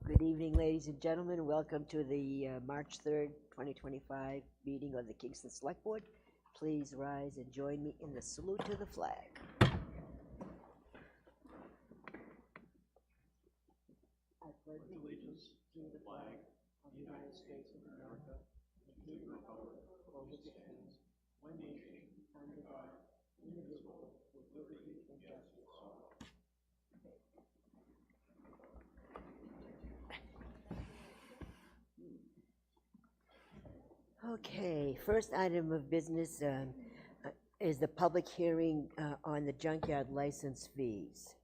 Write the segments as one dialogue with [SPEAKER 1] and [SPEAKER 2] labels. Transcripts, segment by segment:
[SPEAKER 1] Good evening, ladies and gentlemen. Welcome to the March 3rd, 2025 meeting of the Kingston Select Board. Please rise and join me in the salute to the flag. I pledge allegiance to the flag of the United States of America and to the republic for which it stands, one nation, under God, indivisible, with liberty and justice for all. Okay, first item of business is the public hearing on the junkyard license fees.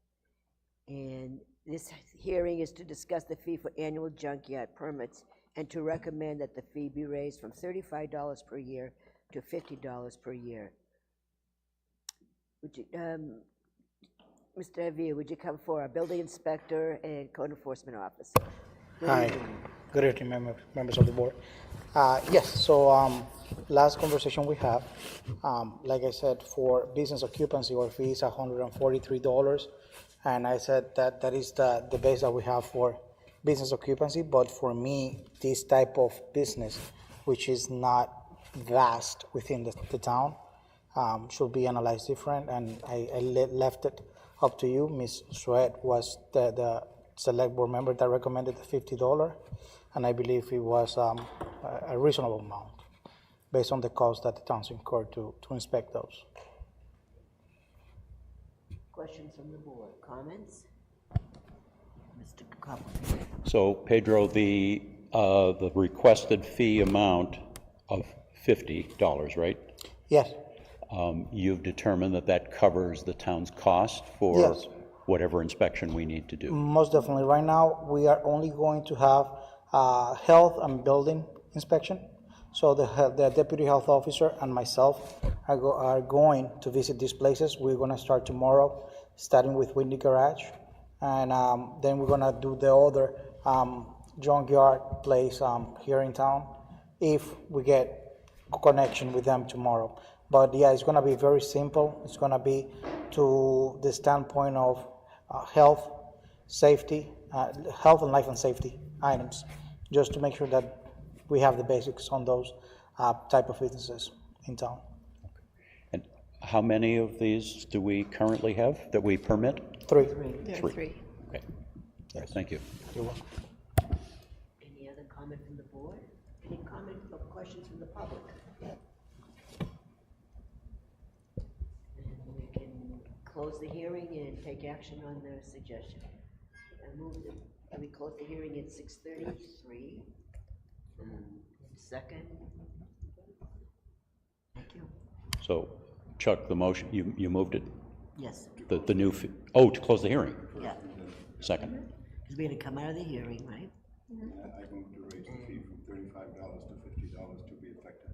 [SPEAKER 1] And this hearing is to discuss the fee for annual junkyard permits and to recommend that the fee be raised from $35 per year to $50 per year. Would you, Mr. Avia, would you come for our building inspector and code enforcement officer?
[SPEAKER 2] Hi, good evening, members of the board. Yes, so last conversation we have, like I said, for business occupancy, our fee is $143, and I said that that is the base that we have for business occupancy, but for me, this type of business, which is not vast within the town, should be analyzed different, and I left it up to you. Ms. Sweat was the select board member that recommended the $50, and I believe it was a reasonable amount based on the cost that the towns incurred to inspect those.
[SPEAKER 1] Questions from the board, comments? Mr. Coppola.
[SPEAKER 3] So Pedro, the requested fee amount of $50, right?
[SPEAKER 2] Yes.
[SPEAKER 3] You've determined that covers the town's cost for
[SPEAKER 2] Yes.
[SPEAKER 3] whatever inspection we need to do.
[SPEAKER 2] Most definitely. Right now, we are only going to have health and building inspection. So the deputy health officer and myself are going to visit these places. We're going to start tomorrow, starting with Whitney Garage, and then we're going to do the other junkyard place here in town if we get connection with them tomorrow. But yeah, it's going to be very simple. It's going to be to the standpoint of health, safety, health and life and safety items, just to make sure that we have the basics on those type of businesses in town.
[SPEAKER 3] And how many of these do we currently have that we permit?
[SPEAKER 2] Three.
[SPEAKER 3] Three. Okay.
[SPEAKER 2] Yes.
[SPEAKER 3] Thank you.
[SPEAKER 2] You're welcome.
[SPEAKER 1] Any other comment from the board? Any comment or questions from the public? And we can close the hearing and take action on the suggestion. I move that we close the hearing at 6:33. Second. Thank you.
[SPEAKER 3] So Chuck, the motion, you moved it?
[SPEAKER 1] Yes.
[SPEAKER 3] The new fee, to close the hearing?
[SPEAKER 1] Yeah.
[SPEAKER 3] Second.
[SPEAKER 1] Because we're going to come out of the hearing, right?
[SPEAKER 4] I move to raise the fee from $35 to $50 to be effective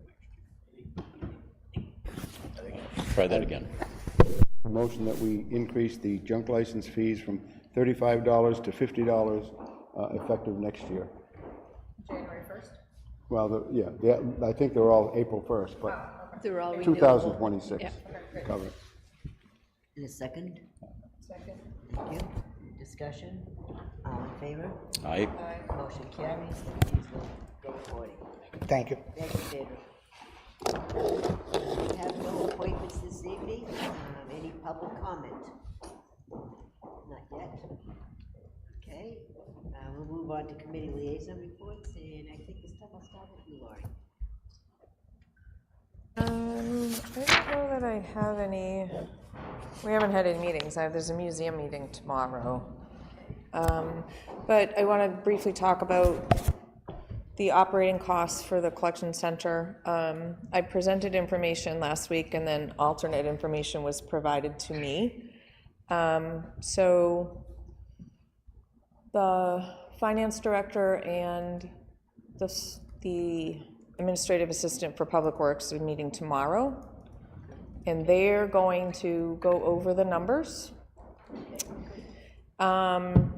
[SPEAKER 4] next year.
[SPEAKER 3] Try that again.
[SPEAKER 4] A motion that we increase the junk license fees from $35 to $50 effective next year.
[SPEAKER 5] January 1st?
[SPEAKER 4] Well, I think they're all April 1st, but
[SPEAKER 5] They're all renewable.
[SPEAKER 4] 2026.
[SPEAKER 5] Yeah, okay, great.
[SPEAKER 4] Covered.
[SPEAKER 1] In a second.
[SPEAKER 5] Second.
[SPEAKER 1] Thank you. Discussion. All in favor?
[SPEAKER 3] Aye.
[SPEAKER 1] Motion carries. Please go recording.
[SPEAKER 2] Thank you.
[SPEAKER 1] Thank you, David. We have no appointments this evening. Any public comment? Not yet. Okay. We'll move on to committee liaison reports, and I think this time I'll start with you, Laurie.
[SPEAKER 5] I don't know that I have any. We haven't had any meetings. There's a museum meeting tomorrow. But I want to briefly talk about the operating costs for the collection center. I presented information last week, and then alternate information was provided to me. So the finance director and the administrative assistant for Public Works are meeting tomorrow, and they're going to go over the numbers. And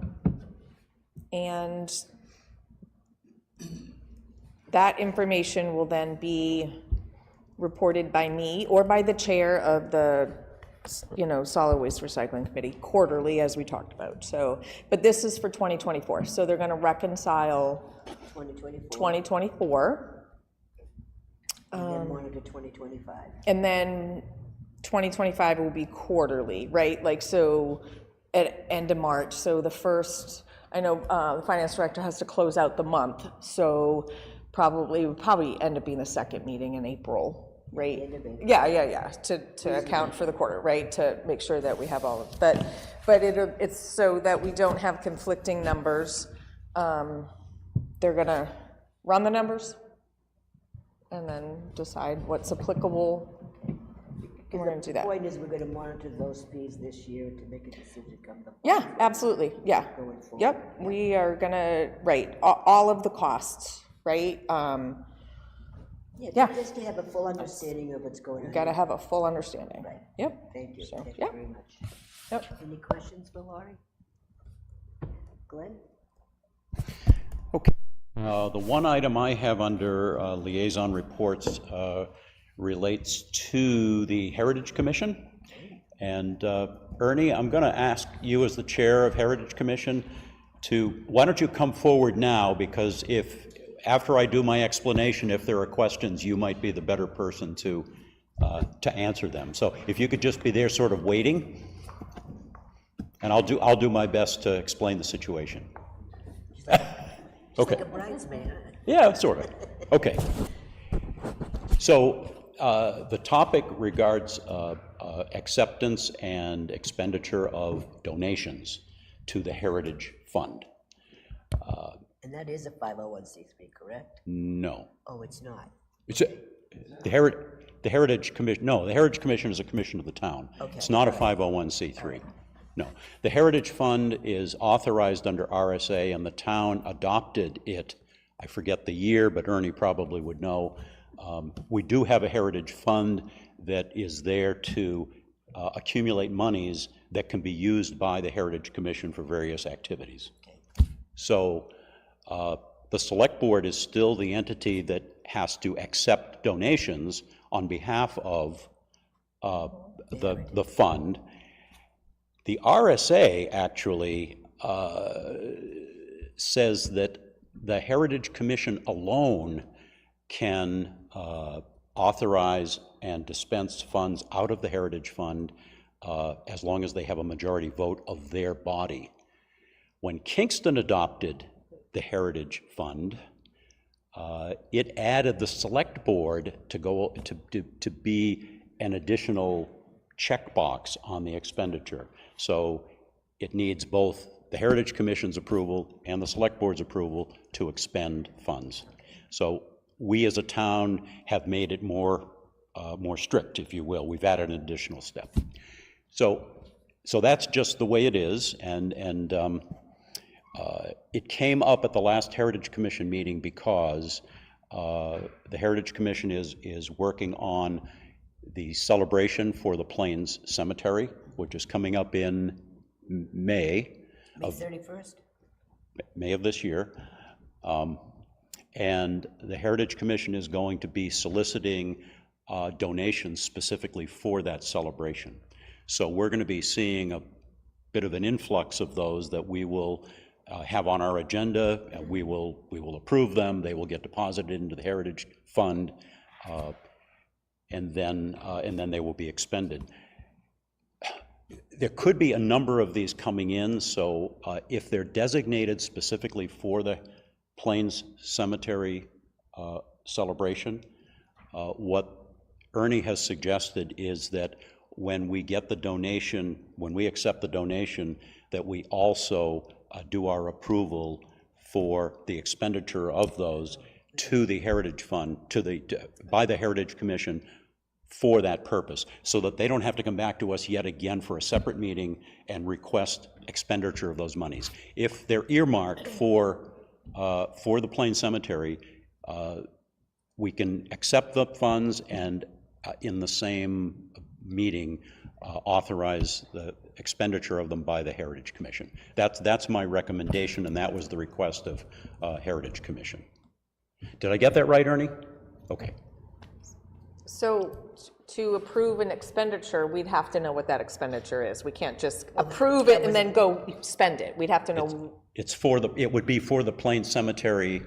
[SPEAKER 5] that information will then be reported by me or by the chair of the solid waste recycling committee quarterly, as we talked about. So, but this is for 2024. So they're going to reconcile
[SPEAKER 1] 2024,
[SPEAKER 5] 2024,
[SPEAKER 1] and then monitor 2025.
[SPEAKER 5] and then 2025 will be quarterly, right? Like, so at end of March. So the first, I know the finance director has to close out the month. So would probably end up being the second meeting in April, right?
[SPEAKER 1] End of April.
[SPEAKER 5] Yeah, to account for the quarter, right? To make sure that we have all of, but it's so that we don't have conflicting numbers. They're gonna run the numbers and then decide what's applicable. We're gonna do
[SPEAKER 1] The
[SPEAKER 5] that.
[SPEAKER 1] point is, we're gonna monitor those fees this year to make a decision come the.
[SPEAKER 5] Yeah, absolutely, yeah.
[SPEAKER 1] Going forward.
[SPEAKER 5] Yep, we are gonna, right, all of the costs, right? Yeah.
[SPEAKER 1] Just to have a full understanding of what's going on.
[SPEAKER 5] Gotta have a full understanding.
[SPEAKER 1] Right.
[SPEAKER 5] Yep,
[SPEAKER 1] Thank you,
[SPEAKER 5] So,
[SPEAKER 1] thank
[SPEAKER 5] yeah.
[SPEAKER 1] you very much.
[SPEAKER 5] yep.
[SPEAKER 1] Any questions for Laurie? Glenn?
[SPEAKER 3] Okay. The one item I have under liaison reports relates to the Heritage Commission. And Ernie, I'm going to ask you as the chair of Heritage Commission why don't you come forward now, because after I do my explanation, if there are questions, you might be the better person to answer them. So if you could just be there sort of waiting, and I'll do my best to explain the situation. Okay.
[SPEAKER 1] Like a bridesmaid.
[SPEAKER 3] Yeah, sort of. Okay. So the topic regards acceptance and expenditure of donations to the Heritage Fund.
[SPEAKER 1] And that is a 501c3, correct?
[SPEAKER 3] No.
[SPEAKER 1] Oh, it's not.
[SPEAKER 3] It's the Heritage Commission. No, the Heritage Commission is a commission of the town.
[SPEAKER 1] Okay.
[SPEAKER 3] It's not a 501c3. No. The Heritage Fund is authorized under RSA, and the town adopted it. I forget the year, but Ernie probably would know. We do have a Heritage Fund that is there to accumulate monies that can be used by the Heritage Commission for various activities. So the Select Board is still the entity that has to accept donations on behalf of the fund. The RSA actually says that the Heritage Commission alone can authorize and dispense funds out of the Heritage Fund as long as they have a majority vote of their body. When Kingston adopted the Heritage Fund, it added the Select Board to be an additional checkbox on the expenditure. So it needs both the Heritage Commission's approval and the Select Board's approval to expend funds. So we as a town have made it more strict, if you will. We've added an additional step. So that's just the way it is, and it came up at the last Heritage Commission meeting because the Heritage Commission is working on the celebration for the Plains Cemetery, which is coming up in May.
[SPEAKER 1] May 31st?
[SPEAKER 3] May of this year. And the Heritage Commission is going to be soliciting donations specifically for that celebration. So we're going to be seeing a bit of an influx of those that we will have on our agenda, and we will approve them. They will get deposited into the Heritage Fund, and then they will be expended. There could be a number of these coming in, so if they're designated specifically for the Plains Cemetery celebration, what Ernie has suggested is that when we get the donation, when we accept the donation, that we also do our approval for the expenditure of those to the Heritage Fund, by the Heritage Commission for that purpose, so that they don't have to come back to us yet again for a separate meeting and request expenditure of those monies. If they're earmarked for the Plains Cemetery, we can accept the funds and in the same meeting authorize the expenditure of them by the Heritage Commission. That's my recommendation, and that was the request of Heritage Commission. Did I get that right, Ernie? Okay.
[SPEAKER 5] So to approve an expenditure, we'd have to know what that expenditure is. We can't just approve it and then go spend it. We'd have to know.
[SPEAKER 3] It's for the, it would be for the Plains Cemetery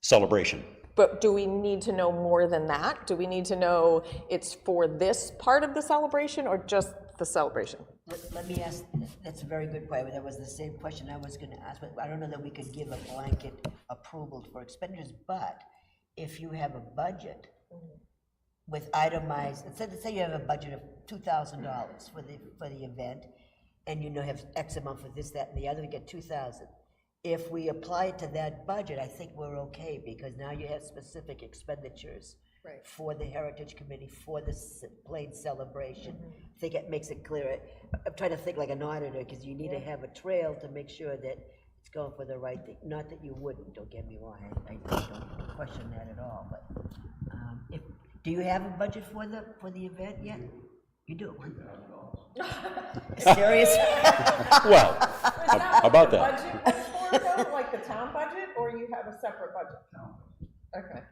[SPEAKER 3] celebration.
[SPEAKER 5] But do we need to know more than that? Do we need to know it's for this part of the celebration or just the celebration?
[SPEAKER 1] Let me ask, that's a very good point, that was the same question I was gonna ask, but I don't know that we could give a blanket approval for expenditures, but if you have a budget with itemized, let's say you have a budget of $2,000 for the event, and you know have X amount for this, that, and the other, we get 2,000. If we apply it to that budget, I think we're okay, because now you have specific expenditures for the Heritage Committee, for the Plains celebration. I think it makes it clear. I'm trying to think like an auditor, because you need to have a trail to make sure that it's going for the right thing. Not that you wouldn't, don't get me wrong, I don't question that at all, but do you have a budget for the event yet? You do? Serious?
[SPEAKER 3] Well, how about that?
[SPEAKER 5] Budget that's for, though, like the town budget, or you have a separate budget? Okay.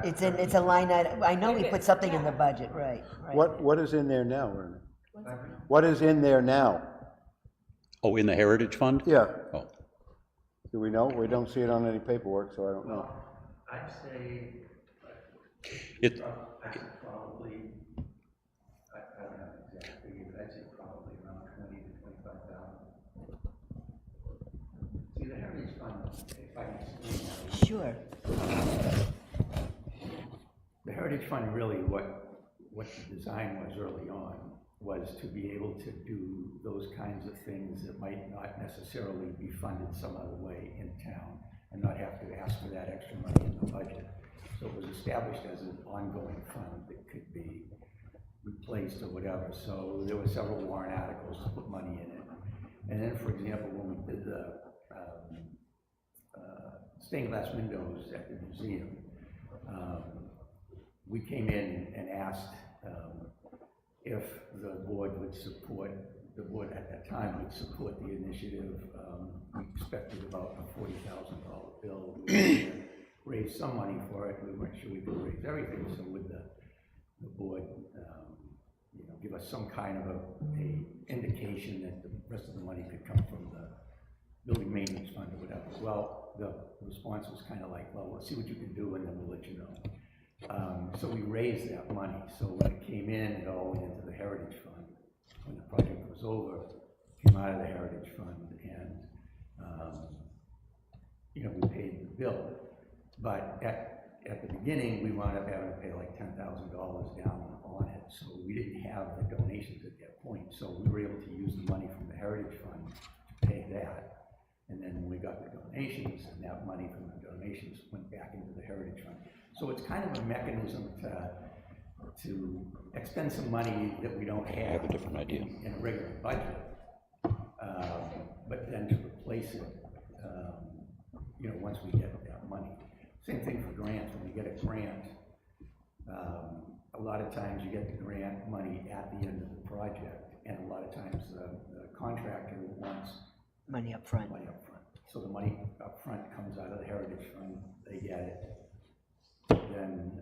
[SPEAKER 1] It's a line item, I know we put something in the budget, right.
[SPEAKER 4] What is in there now, Ernie? What is in there now?
[SPEAKER 3] Oh, in the Heritage Fund?
[SPEAKER 4] Yeah,
[SPEAKER 3] Oh,
[SPEAKER 4] do we know? We don't see it on any paperwork, so I don't know.
[SPEAKER 6] I'd say,
[SPEAKER 3] it,
[SPEAKER 6] probably, I don't have an exact figure, but I'd say probably around 20 to 25,000. See, the Heritage Fund, if I can explain that.
[SPEAKER 1] Sure.
[SPEAKER 6] The Heritage Fund really, what the design was early on, was to be able to do those kinds of things that might not necessarily be funded some other way in town, and not have to ask for that extra money in the budget. So it was established as an ongoing fund that could be replaced or whatever. So there were several warrant articles to put money in it. And then, for example, when we did the stained glass windows at the museum, we came in and asked if the board would support, the board at that time would support the initiative. We expected about a $40,000 bill. We were going to raise some money for it. We weren't sure we could raise everything, so would the board give us some kind of a indication that the rest of the money could come from the building maintenance fund or whatever. Well, the response was kind of like, well, we'll see what you can do and then we'll let you know. So we raised that money. So when it came in, it all went into the Heritage Fund. When the project was over, it came out of the Heritage Fund, and we paid the bill. But at the beginning, we wound up having to pay like $10,000 down on it. So we didn't have the donations at that point. So we were able to use the money from the Heritage Fund to pay that. And then when we got the donations, and that money from the donations went back into the Heritage Fund. So it's kind of a mechanism to expend some money that we don't have.
[SPEAKER 3] I have a different idea.
[SPEAKER 6] In a regular budget, but then to replace it, once we get that money. Same thing for grants. When you get a grant, a lot of times you get the grant money at the end of the project, and a lot of times the contractor wants
[SPEAKER 1] Money up front.
[SPEAKER 6] money up front. So the money up front comes out of the Heritage Fund, they get it. Then,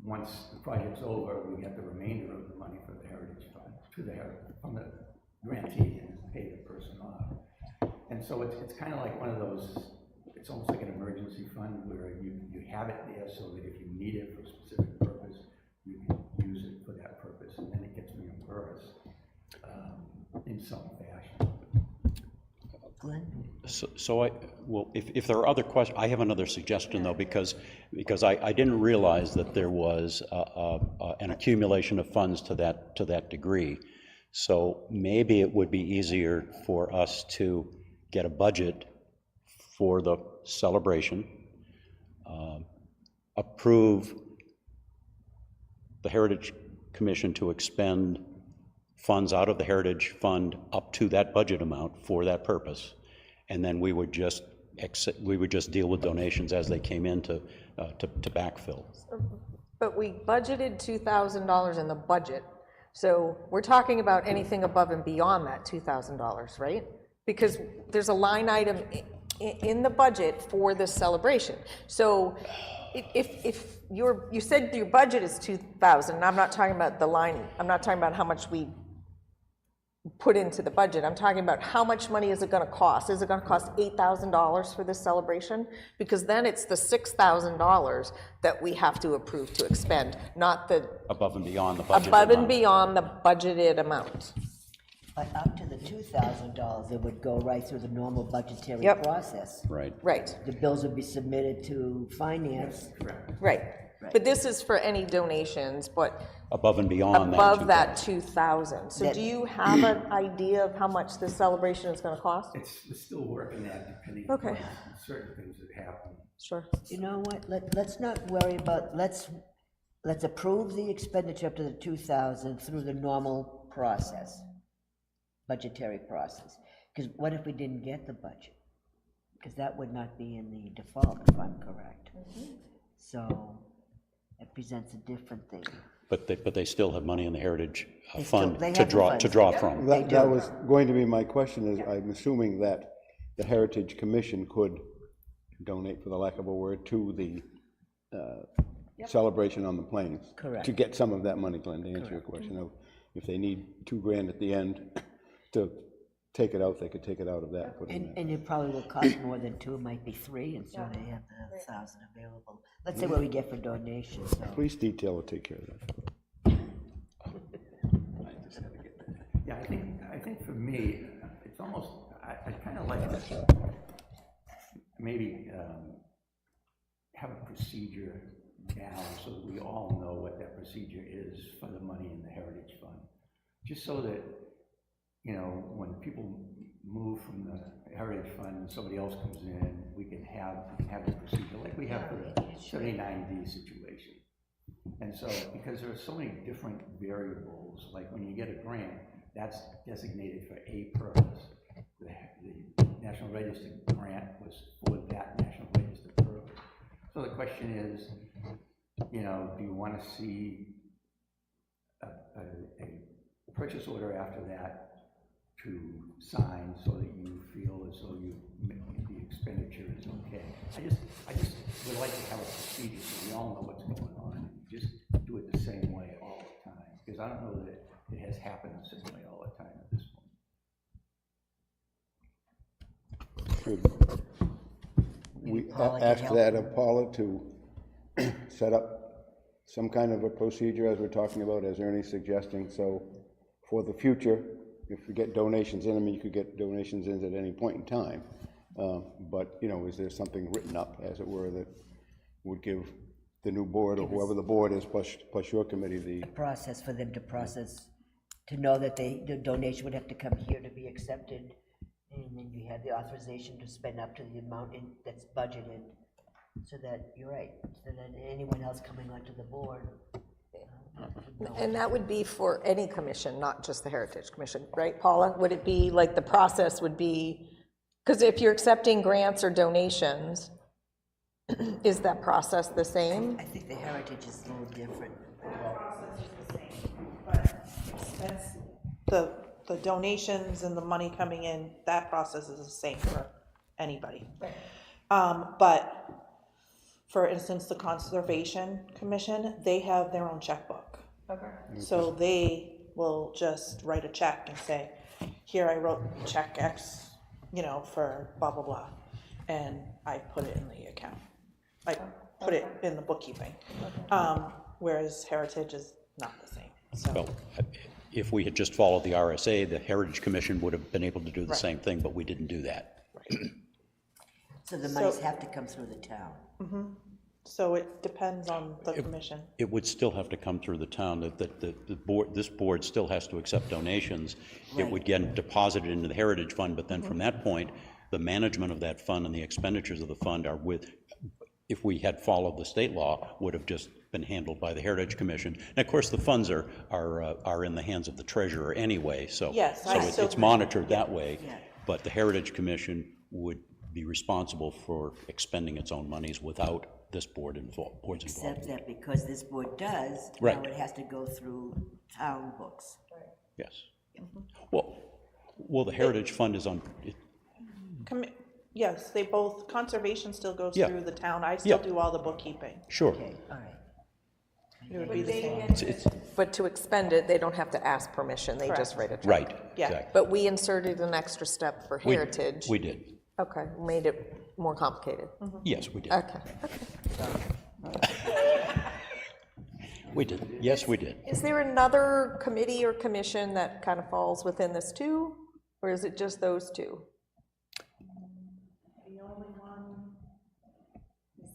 [SPEAKER 6] once the project's over, we get the remainder of the money for the Heritage Fund, from the grantee, and pay the person off. And so it's kind of like one of those, it's almost like an emergency fund where you have it there so that if you need it for a specific purpose, you can use it for that purpose, and then it gets reimbursed in some fashion.
[SPEAKER 1] Glenn?
[SPEAKER 3] So if there are other questions, I have another suggestion though, because I didn't realize that there was an accumulation of funds to that degree. So maybe it would be easier for us to get a budget for the celebration, approve the Heritage Commission to expend funds out of the Heritage Fund up to that budget amount for that purpose, and then we would just deal with donations as they came in to backfill.
[SPEAKER 5] But we budgeted $2,000 in the budget, so we're talking about anything above and beyond that $2,000, right? Because there's a line item in the budget for this celebration. So if you said your budget is 2,000, and I'm not talking about the line, I'm not talking about how much we put into the budget, I'm talking about how much money is it gonna cost? Is it gonna cost $8,000 for this celebration? Because then it's the $6,000 that we have to approve to expend, not the,
[SPEAKER 3] Above and beyond the budget.
[SPEAKER 5] above and
[SPEAKER 3] amount.
[SPEAKER 5] beyond the budgeted amount.
[SPEAKER 1] But up to the $2,000, it would go right through the normal budgetary
[SPEAKER 5] Yep.
[SPEAKER 1] process.
[SPEAKER 3] Right.
[SPEAKER 5] Right,
[SPEAKER 1] The bills would be submitted to finance.
[SPEAKER 5] right. But this is for any donations, but
[SPEAKER 3] Above and beyond that.
[SPEAKER 5] above that
[SPEAKER 3] 2,000.
[SPEAKER 5] 2,000. So
[SPEAKER 1] That-
[SPEAKER 5] do you have an idea of how much this celebration is gonna cost?
[SPEAKER 6] We're still working that depending
[SPEAKER 5] Okay.
[SPEAKER 6] on certain things that happen.
[SPEAKER 5] Sure.
[SPEAKER 1] You know what, let's not worry about, let's approve the expenditure up to the 2,000 through the normal process, budgetary process. Because what if we didn't get the budget? Because that would not be in the default, if I'm correct. So it presents a different thing.
[SPEAKER 3] But they still have money in the Heritage
[SPEAKER 1] They still-
[SPEAKER 3] Fund
[SPEAKER 1] they
[SPEAKER 3] to
[SPEAKER 1] have the
[SPEAKER 3] draw,
[SPEAKER 1] funds.
[SPEAKER 3] to draw from.
[SPEAKER 4] That was going to be my question, is I'm assuming that the Heritage Commission could donate, for the lack of a word, to the celebration on the plains.
[SPEAKER 1] Correct.
[SPEAKER 4] To get some of that money, Glenn, to answer your question of, if they need $2,000 at the end to take it out, they could take it out of that. and put it in there.
[SPEAKER 1] And it probably will cost more than two, it might be three, and so they have the 1,000 available. Let's say what we get for donations, so.
[SPEAKER 4] Police detail will take care of that.
[SPEAKER 6] Yeah, I think for me, it's almost, I kind of like to maybe have a procedure down so that we all know what that procedure is for the money in the Heritage Fund. Just so that, you know, when people move from the Heritage Fund and somebody else comes in, we can have a procedure like we have for the 79D situation. And so, because there are so many different variables, like when you get a grant, that's designated for a purpose. The National Register grant was for that National Register purpose. So the question is, you know, do you want to see a purchase order after that to sign so that you feel as though the expenditure is okay? I just would like to have a procedure so we all know what's going on. Just do it the same way all the time, because I don't know that it has happened the same way all the time at this point.
[SPEAKER 4] Should we
[SPEAKER 1] Paula can
[SPEAKER 4] ask
[SPEAKER 1] help.
[SPEAKER 4] that of Paula to set up some kind of a procedure, as we're talking about, as Ernie's suggesting, so for the future, if we get donations in, I mean, you could get donations in at any point in time, but, you know, is there something written up, as it were, that would give the new board, or whoever the board is, plus your committee, the
[SPEAKER 1] Process for them to process, to know that the donation would have to come here to be accepted, and then you have the authorization to spend up to the amount that's budgeted, so that, you're right, so that anyone else coming onto the board. would know.
[SPEAKER 5] And that would be for any commission, not just the Heritage Commission, right, Paula? Would it be like the process would be, because if you're accepting grants or donations, is that process the same?
[SPEAKER 1] I think the heritage is a little different.
[SPEAKER 7] Process is the same, but the donations and the money coming in, that process is the same for anybody. But for instance, the Conservation Commission, they have their own checkbook.
[SPEAKER 5] Okay.
[SPEAKER 7] So they will just write a check and say, here, I wrote check X, you know, for blah, blah, blah. And I put it in the account. I put it in the bookkeeping. Whereas Heritage is not the same, so.
[SPEAKER 3] Well, if we had just followed the RSA, the Heritage Commission would have been able to do the
[SPEAKER 7] Right.
[SPEAKER 3] same thing, but we didn't do that.
[SPEAKER 1] So the monies have to come through the town.
[SPEAKER 7] So it depends on the commission.
[SPEAKER 3] It would still have to come through the town, that the board, this board still has to accept donations. It would get deposited into the Heritage Fund, but then from that point, the management of that fund and the expenditures of the fund are with, if we had followed the state law, would have just been handled by the Heritage Commission. And of course, the funds are in the hands of the treasurer anyway, so.
[SPEAKER 7] Yes,
[SPEAKER 3] So it's monitored that way, but the Heritage Commission would be responsible for expending its own monies without this board's involved.
[SPEAKER 1] Except that because this board does, now
[SPEAKER 3] Right.
[SPEAKER 1] it has to go through town books.
[SPEAKER 3] Yes. Well, the Heritage Fund is on,
[SPEAKER 7] Yes, they both, conservation still goes
[SPEAKER 3] Yeah.
[SPEAKER 7] through the town. I still
[SPEAKER 3] Yeah.
[SPEAKER 7] do all the bookkeeping.
[SPEAKER 3] Sure.
[SPEAKER 1] Okay, all right.
[SPEAKER 7] It would be the same.
[SPEAKER 5] But to expend it, they don't have to ask permission, they just write a check.
[SPEAKER 3] Right,
[SPEAKER 7] Yeah.
[SPEAKER 3] exactly.
[SPEAKER 5] But we inserted an extra step for heritage.
[SPEAKER 3] We did.
[SPEAKER 5] Okay, made it more complicated.
[SPEAKER 3] Yes, we did.
[SPEAKER 5] Okay.
[SPEAKER 3] We did. Yes, we did.
[SPEAKER 5] Is there another committee or commission that kind of falls within this too? Or is it just those two?
[SPEAKER 7] The only one is,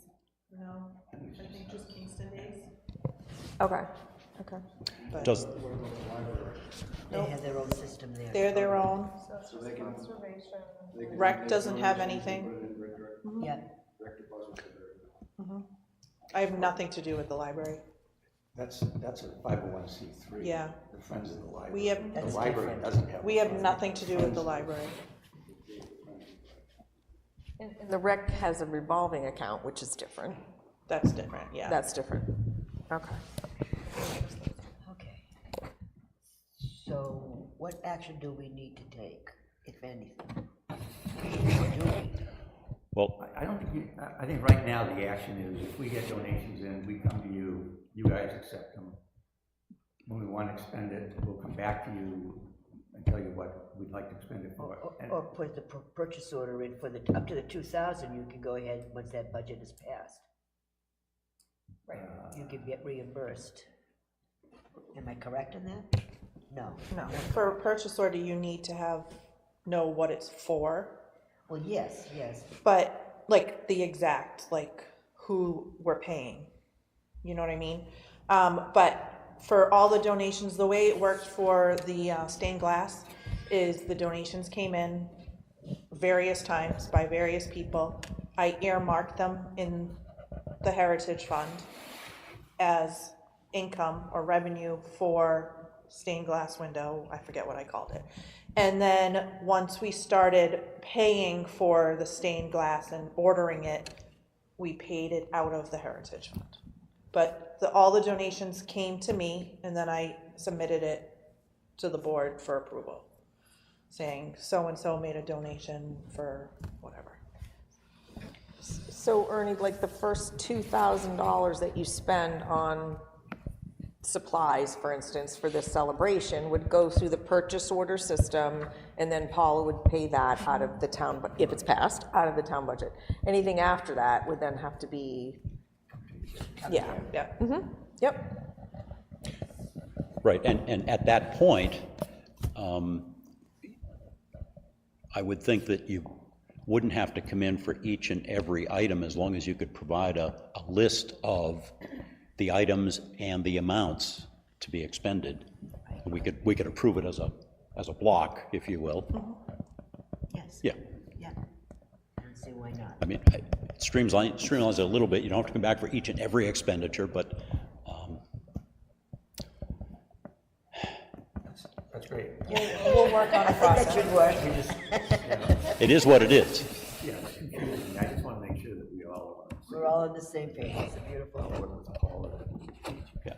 [SPEAKER 7] no, I think just Kingston Days.
[SPEAKER 5] Okay, okay.
[SPEAKER 3] Does,
[SPEAKER 1] They have their own system there.
[SPEAKER 7] They're their own. Rec doesn't have anything.
[SPEAKER 1] Yeah,
[SPEAKER 7] I have nothing to do with the library.
[SPEAKER 6] That's a 501c3.
[SPEAKER 7] Yeah.
[SPEAKER 6] The Friends of the Library.
[SPEAKER 7] We have,
[SPEAKER 6] The library doesn't have.
[SPEAKER 7] we have nothing to do with the library.
[SPEAKER 5] And the rec has a revolving account, which is different.
[SPEAKER 7] That's different, yeah.
[SPEAKER 5] That's different. Okay.
[SPEAKER 1] okay. So what action do we need to take, if anything? Or do we?
[SPEAKER 3] well,
[SPEAKER 6] I don't think I think right now the action is if we get donations in, we come to you, you guys accept them. When we want to expend it, we'll come back to you and tell you what we'd like to expend it for. And-
[SPEAKER 1] Or put the purchase order in for the, up to the 2,000, you can go ahead, once that budget is passed. Right. You can get reimbursed. Am I correct in that? No.
[SPEAKER 7] No, for a purchase order, you need to know what it's for,
[SPEAKER 1] Well, yes, yes.
[SPEAKER 7] but like the exact, like who we're paying. You know what I mean? But for all the donations, the way it worked for the stained glass is the donations came in various times by various people. I earmarked them in the Heritage Fund as income or revenue for stained glass window, I forget what I called it. And then once we started paying for the stained glass and ordering it, we paid it out of the Heritage Fund. But all the donations came to me, and then I submitted it to the board for approval, saying so-and-so made a donation for whatever.
[SPEAKER 5] So Ernie, like the first $2,000 that you spend on supplies, for instance, for this celebration would go through the purchase order system, and then Paula would pay that out of the town, if it's passed, out of the town budget. Anything after that would then have to be, yeah.
[SPEAKER 7] Yeah.
[SPEAKER 5] Yep.
[SPEAKER 3] right, and at that point, I would think that you wouldn't have to come in for each and every item as long as you could provide a list of the items and the amounts to be expended. We could approve it as a block, if you will.
[SPEAKER 1] Yes.
[SPEAKER 3] Yeah,
[SPEAKER 1] Yeah. I don't see why not.
[SPEAKER 3] I mean, it streamlines it a little bit. You don't have to come back for each and every expenditure, but
[SPEAKER 6] That's great.
[SPEAKER 7] We'll work on a
[SPEAKER 1] That
[SPEAKER 7] process.
[SPEAKER 1] should work.
[SPEAKER 3] it is what it is.
[SPEAKER 6] Yeah, it's confusing. I just want to make sure that we all are.
[SPEAKER 1] We're all on the same page. It's a beautiful thing.
[SPEAKER 3] Yeah.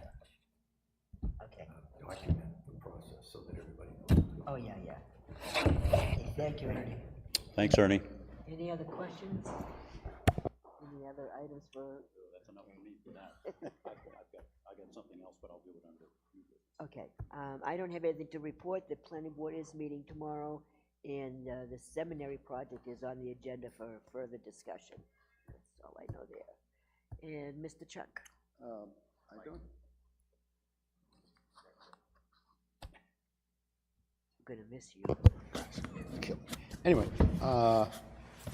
[SPEAKER 1] Okay.
[SPEAKER 6] Document the process so that everybody knows.
[SPEAKER 1] Oh, yeah, yeah. Okay, thank you, Ernie.
[SPEAKER 3] Thanks, Ernie.
[SPEAKER 1] Any other questions? Any other items for?
[SPEAKER 3] That's enough for me for that. I got something else, but I'll do it under.
[SPEAKER 1] Okay, I don't have anything to report. The planning board is meeting tomorrow, and the seminary project is on the agenda for further discussion. That's all I know there. And Mr. Chuck?
[SPEAKER 4] I don't,
[SPEAKER 1] I'm gonna miss you.
[SPEAKER 4] anyway,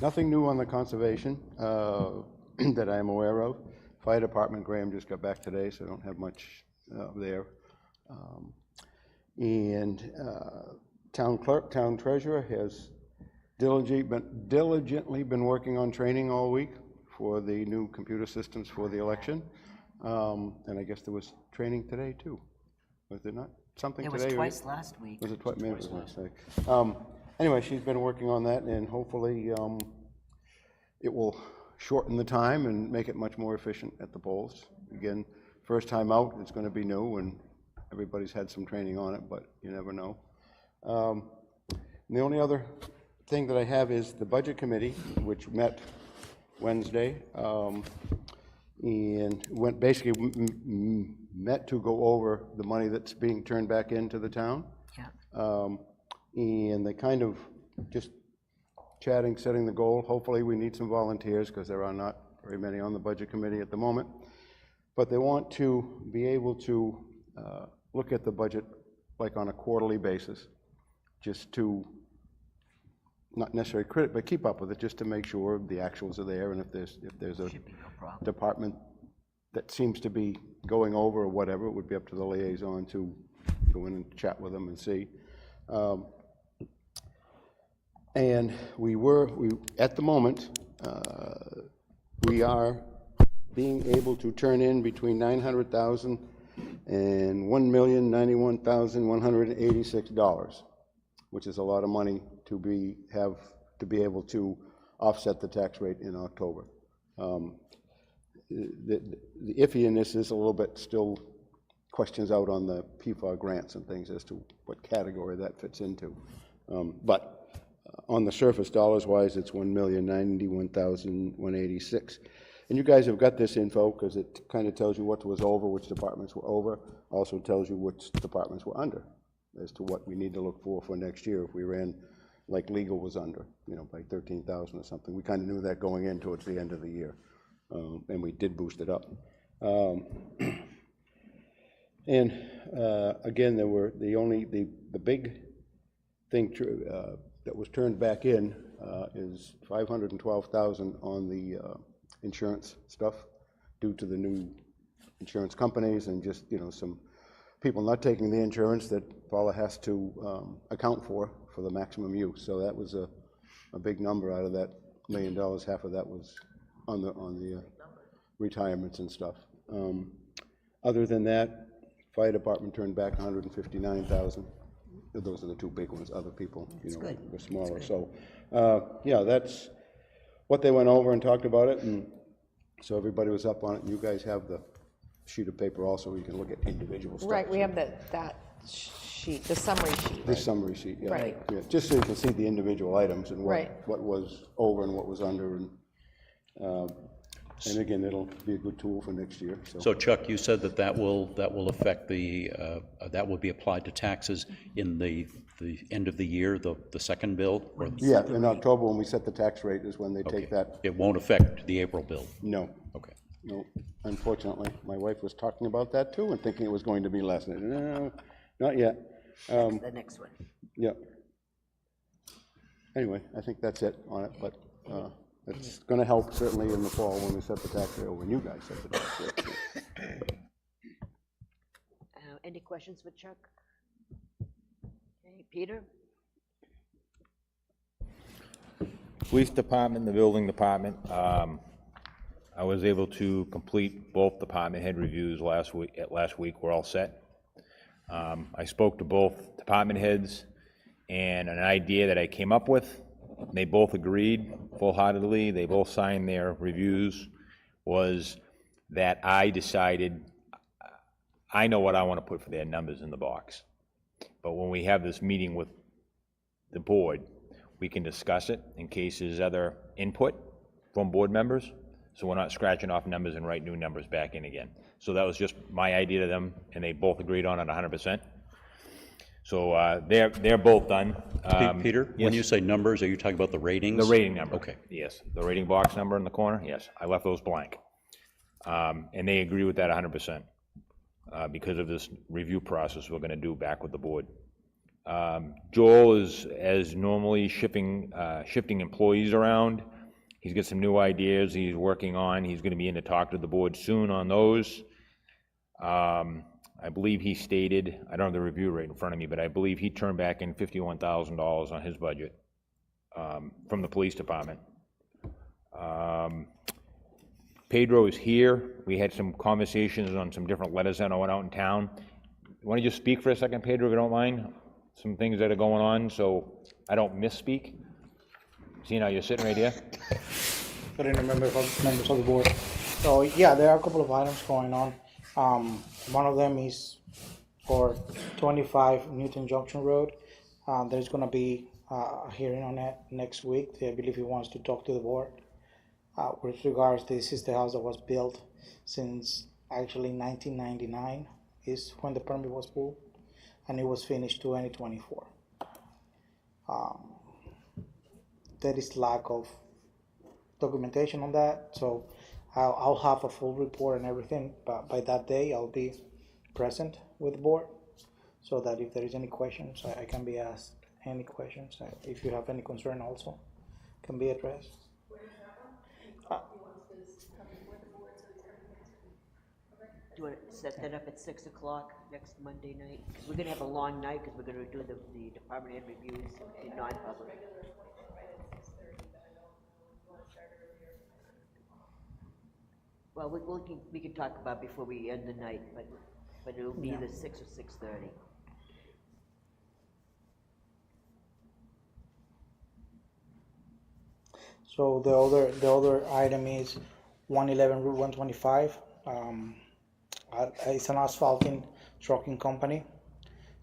[SPEAKER 4] nothing new on the conservation that I'm aware of. Fire department, Graham just got back today, so I don't have much there. And town clerk, town treasurer has diligently been working on training all week for the new computer systems for the election. And I guess there was training today too, was there not? Something
[SPEAKER 1] It
[SPEAKER 4] today?
[SPEAKER 1] was
[SPEAKER 4] or-
[SPEAKER 1] twice last week.
[SPEAKER 4] Was it twice? Maybe it was last week. Anyway, she's been working on that, and hopefully it will shorten the time and make it much more efficient at the polls. Again, first time out, it's going to be new, and everybody's had some training on it, but you never know. And the only other thing that I have is the Budget Committee, which met Wednesday, and basically met to go over the money that's being turned back into the town.
[SPEAKER 1] Yeah.
[SPEAKER 4] And they kind of just chatting, setting the goal. Hopefully we need some volunteers because there are not very many on the Budget Committee at the moment. But they want to be able to look at the budget like on a quarterly basis, just to not necessarily credit, but keep up with it, just to make sure the actuals are there, and if there's a department that seems to be going over or whatever, it would be up to the liaison to go in and chat with them and see. And we at the moment, we are being able to turn in between $900,000 and $1,091,186, which is a lot of money to be able to offset the tax rate in October. The iffiness is a little bit still questions out on the PFAR grants and things as to what category that fits into. But on the surface, dollars-wise, it's $1,091,186. And you guys have got this info because it kind of tells you what was over, which departments were over, also tells you which departments were under as to what we need to look for next year if we ran like legal was under, by 13,000 or something. We kind of knew that going in towards the end of the year, and we did boost it up. And again, there were the big thing that was turned back in is $512,000 on the insurance stuff due to the new insurance companies and just some people not taking the insurance that Paula has to account for the maximum use. So that was a big number out of that $1 million. Half of that was on the retirements and stuff. Other than that, fire department turned back $159,000. Those are the two big ones. Other people, were smaller. So, yeah, that's what they went over and talked about it, and so everybody was up on it. And you guys have the sheet of paper also. You can look at individual stuff.
[SPEAKER 5] Right, we have that sheet, the summary sheet.
[SPEAKER 4] The summary sheet, yeah.
[SPEAKER 5] Right.
[SPEAKER 4] Yeah, just so you can see the individual items and
[SPEAKER 5] Right.
[SPEAKER 4] what was over and what was under, and again, it'll be a good tool for next year.
[SPEAKER 3] So Chuck, you said that will affect that will be applied to taxes in the end of the year, the second bill? Or
[SPEAKER 4] Yeah, in October when we set the tax rate is when they take that.
[SPEAKER 3] It won't affect the April bill?
[SPEAKER 4] No.
[SPEAKER 3] Okay.
[SPEAKER 4] No, unfortunately. My wife was talking about that too and thinking it was going to be less. No, not yet.
[SPEAKER 1] The next one.
[SPEAKER 4] Yeah. Anyway, I think that's it on it, but it's going to help certainly in the fall when we set the tax rate, or when you guys set the tax rate.
[SPEAKER 1] Any questions for Chuck? Okay, Peter?
[SPEAKER 8] Police department, the building department, I was able to complete both department head reviews last week. We're all set. I spoke to both department heads, and an idea that I came up with, they both agreed full-heartedly, they both signed their reviews, was that I decided, I know what I want to put for their numbers in the box. But when we have this meeting with the board, we can discuss it in case there's other input from board members, so we're not scratching off numbers and write new numbers back in again. So that was just my idea to them, and they both agreed on it 100%. So they're both done.
[SPEAKER 3] Peter,
[SPEAKER 8] yes.
[SPEAKER 3] when you say numbers, are you talking about the ratings?
[SPEAKER 8] The rating number.
[SPEAKER 3] Okay.
[SPEAKER 8] Yes, the rating box number in the corner, yes. I left those blank. And they agree with that 100% because of this review process we're going to do back with the board. Joel is, as normally, shifting employees around. He's got some new ideas he's working on. He's going to be in to talk to the board soon on those. I believe he stated, I don't have the review rate in front of me, but I believe he turned back in $51,000 on his budget from the police department. Pedro is here. We had some conversations on some different letters that went out in town. You want to just speak for a second, Pedro, if you don't mind? Some things that are going on, so I don't misspeak. Seeing how you're sitting right here.
[SPEAKER 2] I didn't remember members of the board. So yeah, there are a couple of items going on. One of them is for 25 Newton Junction Road. There's going to be a hearing on it next week. I believe he wants to talk to the board with regards to this is the house that was built since actually 1999 is when the permit was pulled, and it was finished 2024. There is lack of documentation on that, so I'll have a full report and everything, but by that day I'll be present with the board, so that if there is any questions, I can be asked any questions. If you have any concern also, can be addressed.
[SPEAKER 1] Do you want to set that up at 6 o'clock next Monday night? Because we're gonna have a long night, because we're gonna do the department head reviews in non-public. Well, we can talk about before we end the night, but it'll be either 6 or 6:30.
[SPEAKER 2] So the other item is 111 Route 125. It's an asphalting trucking company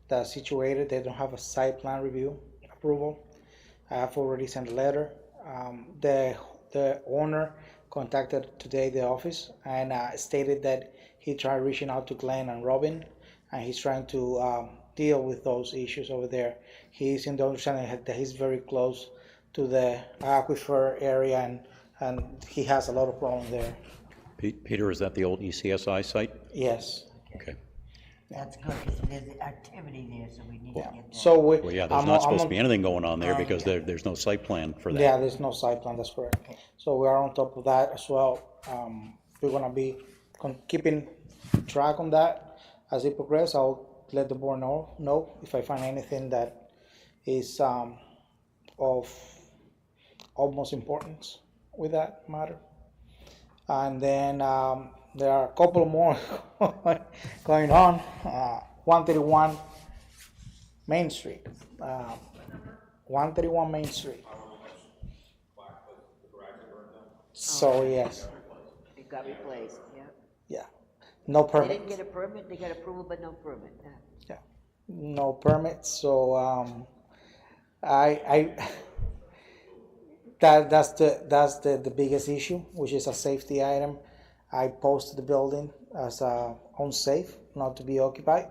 [SPEAKER 2] that's situated. They don't have a site plan review approval. I have already sent a letter. The owner contacted today the office and stated that he tried reaching out to Glenn and Robin, and he's trying to deal with those issues over there. He's in the understanding that he's very close to the aquifer area, and he has a lot of problems there.
[SPEAKER 3] Peter, is that the old ECSI site?
[SPEAKER 2] Yes.
[SPEAKER 3] Okay.
[SPEAKER 1] That's good, because there's activity there, so we need to get that.
[SPEAKER 2] So
[SPEAKER 3] Well, yeah, there's not supposed to be anything going on there because there's no site plan for that.
[SPEAKER 2] Yeah, there's no site plan, that's correct. So we are on top of that as well. We're gonna be keeping track on that. As it progresses, I'll let the board know if I find anything that is of utmost importance with that matter. And then there are a couple more going on. 131 Main Street. 131 Main Street. So yes,
[SPEAKER 1] It got replaced, yeah.
[SPEAKER 2] yeah, no
[SPEAKER 1] They
[SPEAKER 2] permit.
[SPEAKER 1] didn't get a permit, they got approval, but no permit. Yeah.
[SPEAKER 2] Yeah, no permits. So I that's the biggest issue, which is a safety item. I posted the building as unsafe, not to be occupied.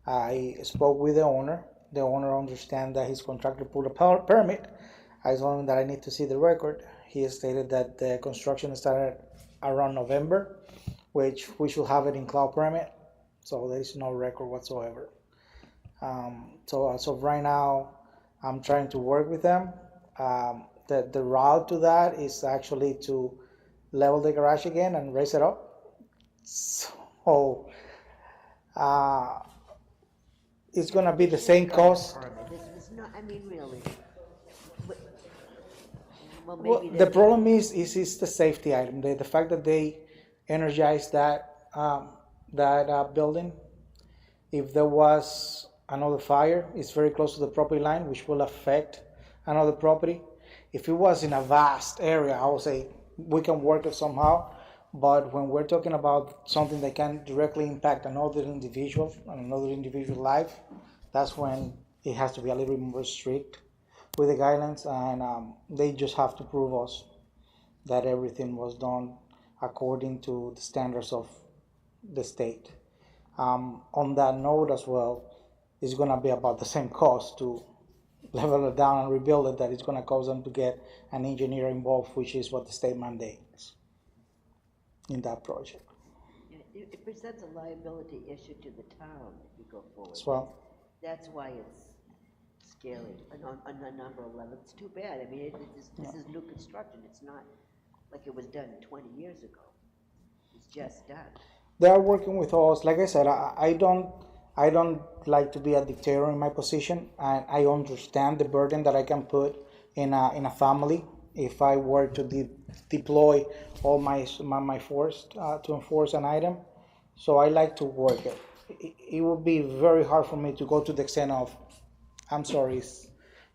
[SPEAKER 2] I spoke with the owner. The owner understands that his contractor pulled a permit. I told him that I need to see the record. He stated that the construction started around November, which we should have it in cloud permit. So there is no record whatsoever. So as of right now, I'm trying to work with them. The route to that is actually to level the garage again and raise it up. So it's gonna be the same cost.
[SPEAKER 1] Permit, it's not, I mean, really. Well,
[SPEAKER 2] Well,
[SPEAKER 1] maybe
[SPEAKER 2] the problem is the safety item. The fact that they energized that building. If there was another fire, it's very close to the property line, which will affect another property. If it was in a vast area, I would say we can work it somehow. But when we're talking about something that can directly impact another individual and another individual life, that's when it has to be a little bit more strict with the guidelines, and they just have to prove us that everything was done according to the standards of the state. On that note as well, it's going to be about the same cost to level it down and rebuild it that it's going to cause them to get an engineer involved, which is what the state mandates in that project
[SPEAKER 1] it presents a liability issue to the town if you go forward.
[SPEAKER 2] as well.
[SPEAKER 1] That's why it's scary on a number of levels. It's too bad. I mean, this is new construction. It's not like it was done 20 years ago. It's just done.
[SPEAKER 2] They are working with us. Like I said, I don't like to be a dictator in my position, and I understand the burden that I can put in a family if I were to deploy all my force to enforce an item. So I like to work it. It would be very hard for me to go to the extent of, I'm sorry,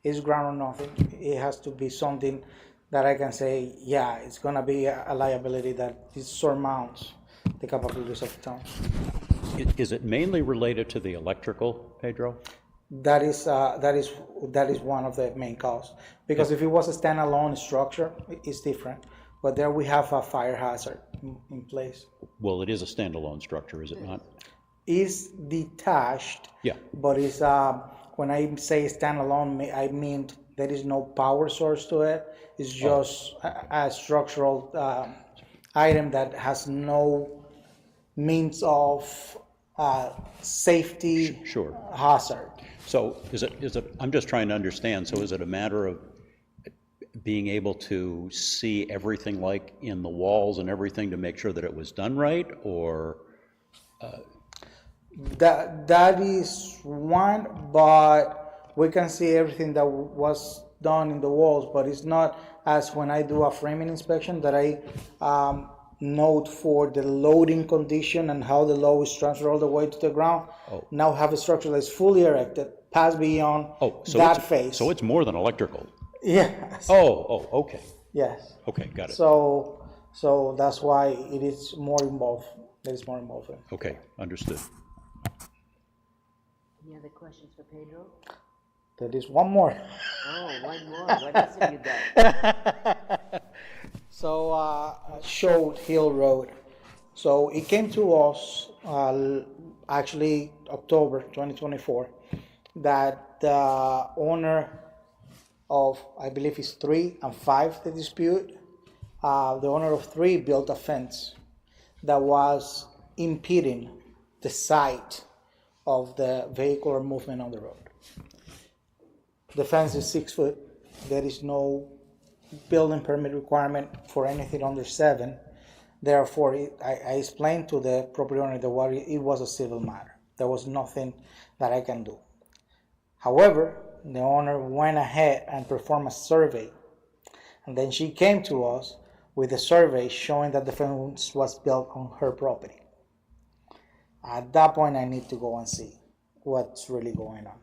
[SPEAKER 2] it's ground or nothing. It has to be something that I can say, yeah, it's gonna be a liability that surmounts the capabilities of the town.
[SPEAKER 3] Is it mainly related to the electrical, Pedro?
[SPEAKER 2] That is one of the main causes. Because if it was a standalone structure, it's different. But there we have a fire hazard in place.
[SPEAKER 3] Well, it is a standalone structure, is it not?
[SPEAKER 2] Is detached.
[SPEAKER 3] Yeah.
[SPEAKER 2] But it's, when I say standalone, I mean there is no power source to it. It's just a structural item that has no means of safety
[SPEAKER 3] Sure.
[SPEAKER 2] hazard.
[SPEAKER 3] So is it, I'm just trying to understand, so is it a matter of being able to see everything like in the walls and everything to make sure that it was done right, or?
[SPEAKER 2] That is one, but we can see everything that was done in the walls, but it's not as when I do a framing inspection that I note for the loading condition and how the load is transferred all the way to the ground.
[SPEAKER 3] Oh.
[SPEAKER 2] Now have a structure that is fully erected, pass beyond
[SPEAKER 3] So
[SPEAKER 2] that
[SPEAKER 3] it's,
[SPEAKER 2] phase.
[SPEAKER 3] So it's more than electrical?
[SPEAKER 2] Yes.
[SPEAKER 3] Oh, okay,
[SPEAKER 2] Yes.
[SPEAKER 3] okay, got it.
[SPEAKER 2] So that's why it is more involved. There is more involved.
[SPEAKER 3] Okay, understood.
[SPEAKER 1] Any other questions for Pedro?
[SPEAKER 2] There is one more.
[SPEAKER 1] Oh, one more. What else have you got?
[SPEAKER 2] So, Short Hill Road. So it came to us, actually October 2024, that the owner of, I believe it's 3 and 5, the dispute, the owner of 3 built a fence that was impeding the sight of the vehicular movement on the road. The fence is 6 foot. There is no building permit requirement for anything under 7. Therefore, I explained to the property owner that it was a civil matter. There was nothing that I can do. However, the owner went ahead and performed a survey. And then she came to us with a survey showing that the fence was built on her property. At that point, I need to go and see what's really going on.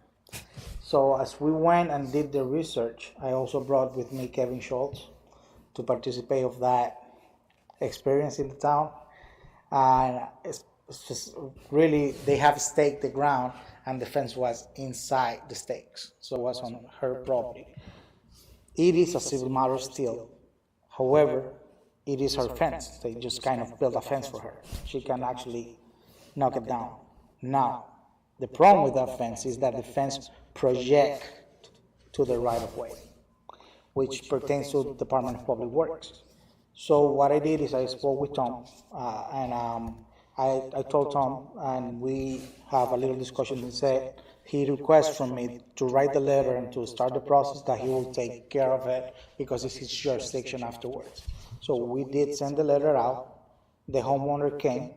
[SPEAKER 2] So as we went and did the research, I also brought with me Kevin Schultz to participate of that experience in the town. And it's just really, they have staked the ground and the fence was inside the stakes. So it was on her property. It is a civil matter still. However, it is her fence. They just kind of built a fence for her. She can actually knock it down. Now, the problem with that fence is that the fence projects to the right of way, which pertains to the Department of Public Works. So what I did is I spoke with Tom, and I told Tom, and we have a little discussion and said he requests from me to write the letter and to start the process that he will take care of it because it's his jurisdiction afterwards. So we did send the letter out. The homeowner came.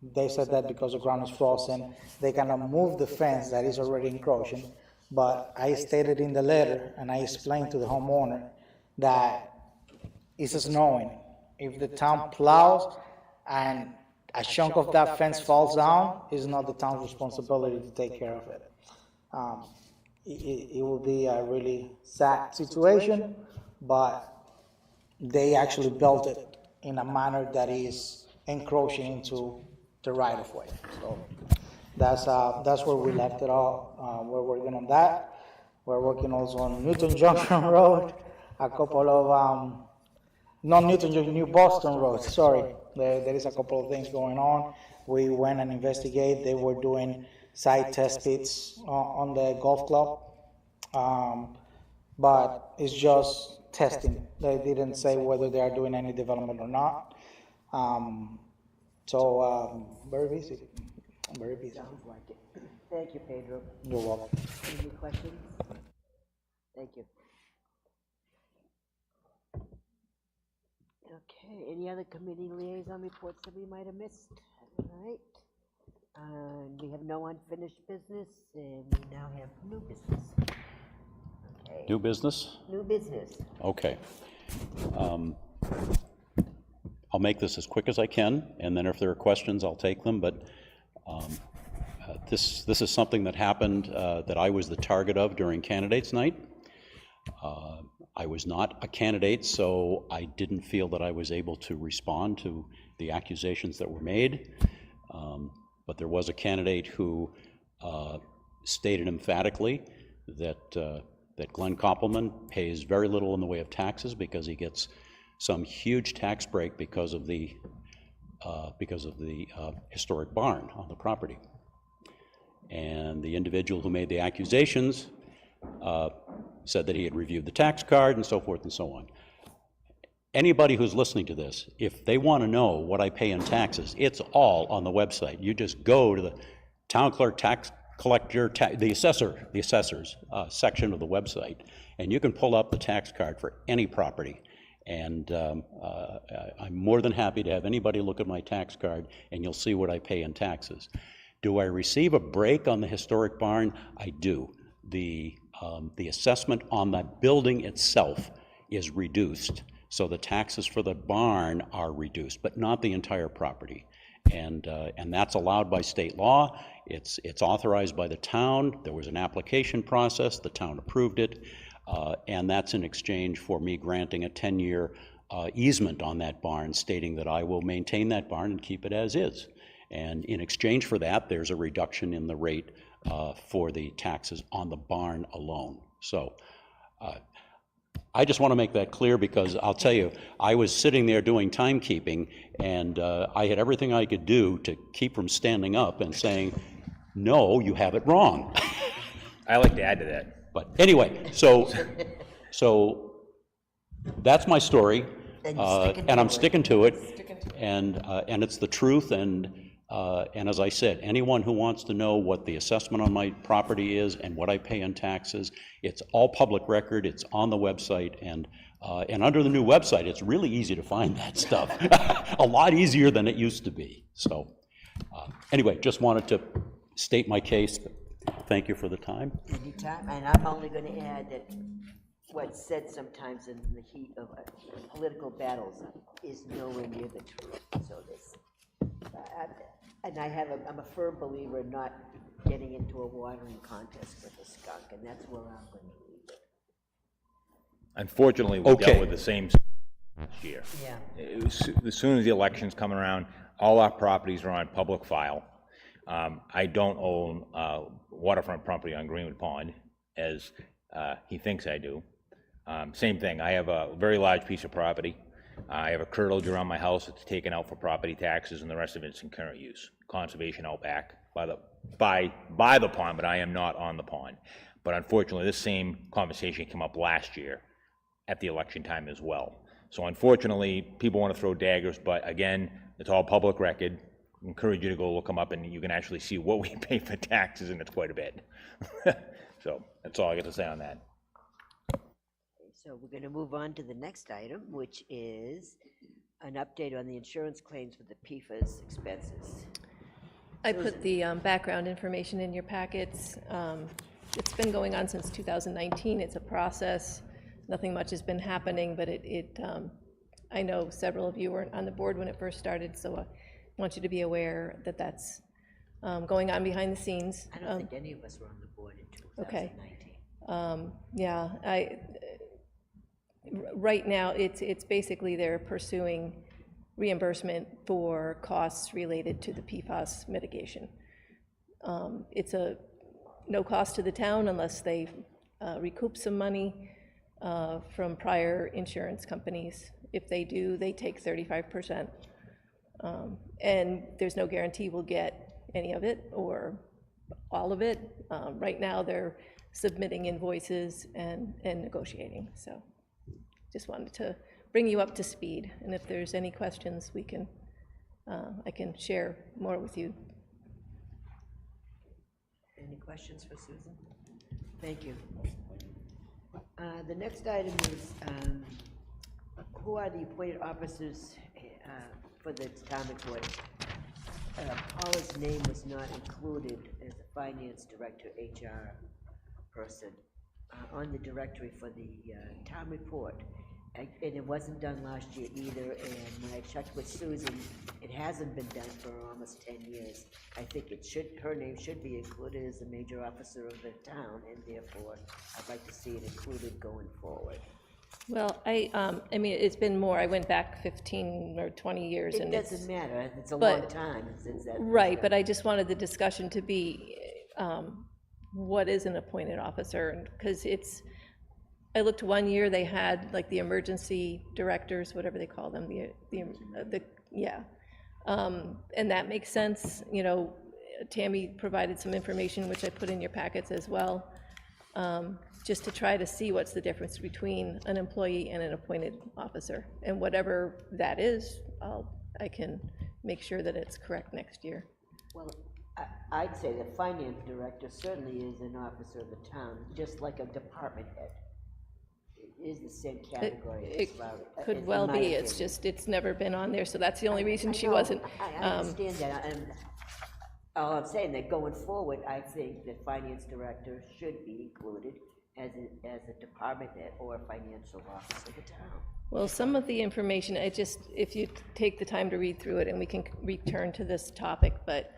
[SPEAKER 2] They said that because the ground is frozen, they cannot move the fence that is already encroaching. But I stated in the letter, and I explained to the homeowner that it's snowing. If the town plows and a chunk of that fence falls down, it's not the town's responsibility to take care of it. It will be a really sad situation, but they actually built it in a manner that is encroaching into the right of way. So that's where we left it all. We're working on that. We're working also on Newton Junction Road, a couple of, not Newton Junction, New Boston Road, sorry. There is a couple of things going on. We went and investigated. They were doing site test pits on the golf club. But it's just testing. They didn't say whether they are doing any development or not. Very busy, very busy.
[SPEAKER 1] Sounds like it. Thank you, Pedro.
[SPEAKER 2] You're welcome.
[SPEAKER 1] Any questions? Thank you. Okay, any other committee liaison reports that we might have missed? All right. We have no unfinished business, and we now have new business. Okay.
[SPEAKER 3] New business?
[SPEAKER 1] New business.
[SPEAKER 3] Okay. I'll make this as quick as I can, and then if there are questions, I'll take them, but this is something that happened that I was the target of during candidates night. I was not a candidate, so I didn't feel that I was able to respond to the accusations that were made, but there was a candidate who stated emphatically that, that Glenn Koppelman pays very little in the way of taxes because he gets some huge tax break because of the historic barn on the property. And the individual who made the accusations said that he had reviewed the tax card and so forth and so on. Anybody who's listening to this, if they want to know what I pay in taxes, it's all on the website. You just go to the town clerk, tax collector, the assessors section of the website, and you can pull up the tax card for any property. And I'm more than happy to have anybody look at my tax card, and you'll see what I pay in taxes. Do I receive a break on the historic barn? I do. The assessment on that building itself is reduced, so the taxes for the barn are reduced, but not the entire property. And that's allowed by state law. It's authorized by the town. There was an application process. The town approved it. And that's in exchange for me granting a 10-year easement on that barn, stating that I will maintain that barn and keep it as is. And in exchange for that, there's a reduction in the rate for the taxes on the barn alone. So I just want to make that clear, because I'll tell you, I was sitting there doing timekeeping, and I had everything I could do to keep from standing up and saying, no, you have it wrong.
[SPEAKER 8] I like to add to that.
[SPEAKER 3] But anyway, so that's my story, and I'm sticking to it, and it's the truth. And as I said, anyone who wants to know what the assessment on my property is and what I pay in taxes, it's all public record. It's on the website, and under the new website, it's really easy to find that stuff. A lot easier than it used to be. So anyway, just wanted to state my case. Thank you for the time.
[SPEAKER 1] Anytime, and I'm only going to add that what's said sometimes in the heat of political battles is nowhere near the truth. So this, and I'm a firm believer in not getting into a watering contest with a skunk, and that's where I'm going to leave it.
[SPEAKER 8] Unfortunately, we dealt with the same last year.
[SPEAKER 1] Yeah.
[SPEAKER 8] As soon as the election's coming around, all our properties are on public file. I don't own waterfront property on Greenwood Pond, as he thinks I do. Same thing, I have a very large piece of property. I have a curtilage around my house that's taken out for property taxes, and the rest of it's in current use. Conservation out back by the pond, but I am not on the pond. But unfortunately, this same conversation came up last year at the election time as well. So unfortunately, people want to throw daggers, but again, it's all public record. I encourage you to go look them up, and you can actually see what we pay for taxes, and it's quite a bit. So that's all I got to say on that.
[SPEAKER 1] So we're going to move on to the next item, which is an update on the insurance claims for the PFAS expenses.
[SPEAKER 9] I put the background information in your packets. It's been going on since 2019. It's a process. Nothing much has been happening, but I know several of you weren't on the board when it first started, so I want you to be aware that that's going on behind the scenes.
[SPEAKER 1] I don't think any of us were on the board in 2019.
[SPEAKER 9] Okay. Yeah, right now, it's basically they're pursuing reimbursement for costs related to the PFAS mitigation. It's a no cost to the town unless they recoup some money from prior insurance companies. If they do, they take 35%. And there's no guarantee we'll get any of it or all of it. Right now, they're submitting invoices and negotiating. So just wanted to bring you up to speed. And if there's any questions, we can, I can share more with you.
[SPEAKER 1] Any questions for Susan? Thank you. The next item is who are the appointed officers for the town report? Paula's name was not included as a finance director, HR person on the directory for the town report. And it wasn't done last year either, and when I checked with Susan, it hasn't been done for almost 10 years. I think her name should be included as a major officer of the town, and therefore, I'd like to see it included going forward.
[SPEAKER 9] Well, I mean, it's been more, I went back 15 or 20 years.
[SPEAKER 1] It
[SPEAKER 9] and
[SPEAKER 1] doesn't matter, it's a long time since that.
[SPEAKER 9] Right, but I just wanted the discussion to be what is an appointed officer? Because I looked one year, they had like the emergency directors, whatever they call them, and that makes sense. You know, Tammy provided some information, which I put in your packets as well, just to try to see what's the difference between an employee and an appointed officer. And whatever that is, I can make sure that it's correct next year.
[SPEAKER 1] Well, I'd say the finance director certainly is an officer of the town, just like a department head. It is the same category as
[SPEAKER 9] It
[SPEAKER 1] far as.
[SPEAKER 9] could
[SPEAKER 1] in
[SPEAKER 9] well
[SPEAKER 1] my
[SPEAKER 9] be, it's
[SPEAKER 1] opinion.
[SPEAKER 9] just, it's never been on there, so that's the only reason she
[SPEAKER 1] know,
[SPEAKER 9] wasn't.
[SPEAKER 1] I understand that, and all I'm saying, that going forward, I think the finance director should be included as a department head or a financial officer of the town.
[SPEAKER 9] Well, some of the information, if you take the time to read through it, and we can return to this topic, but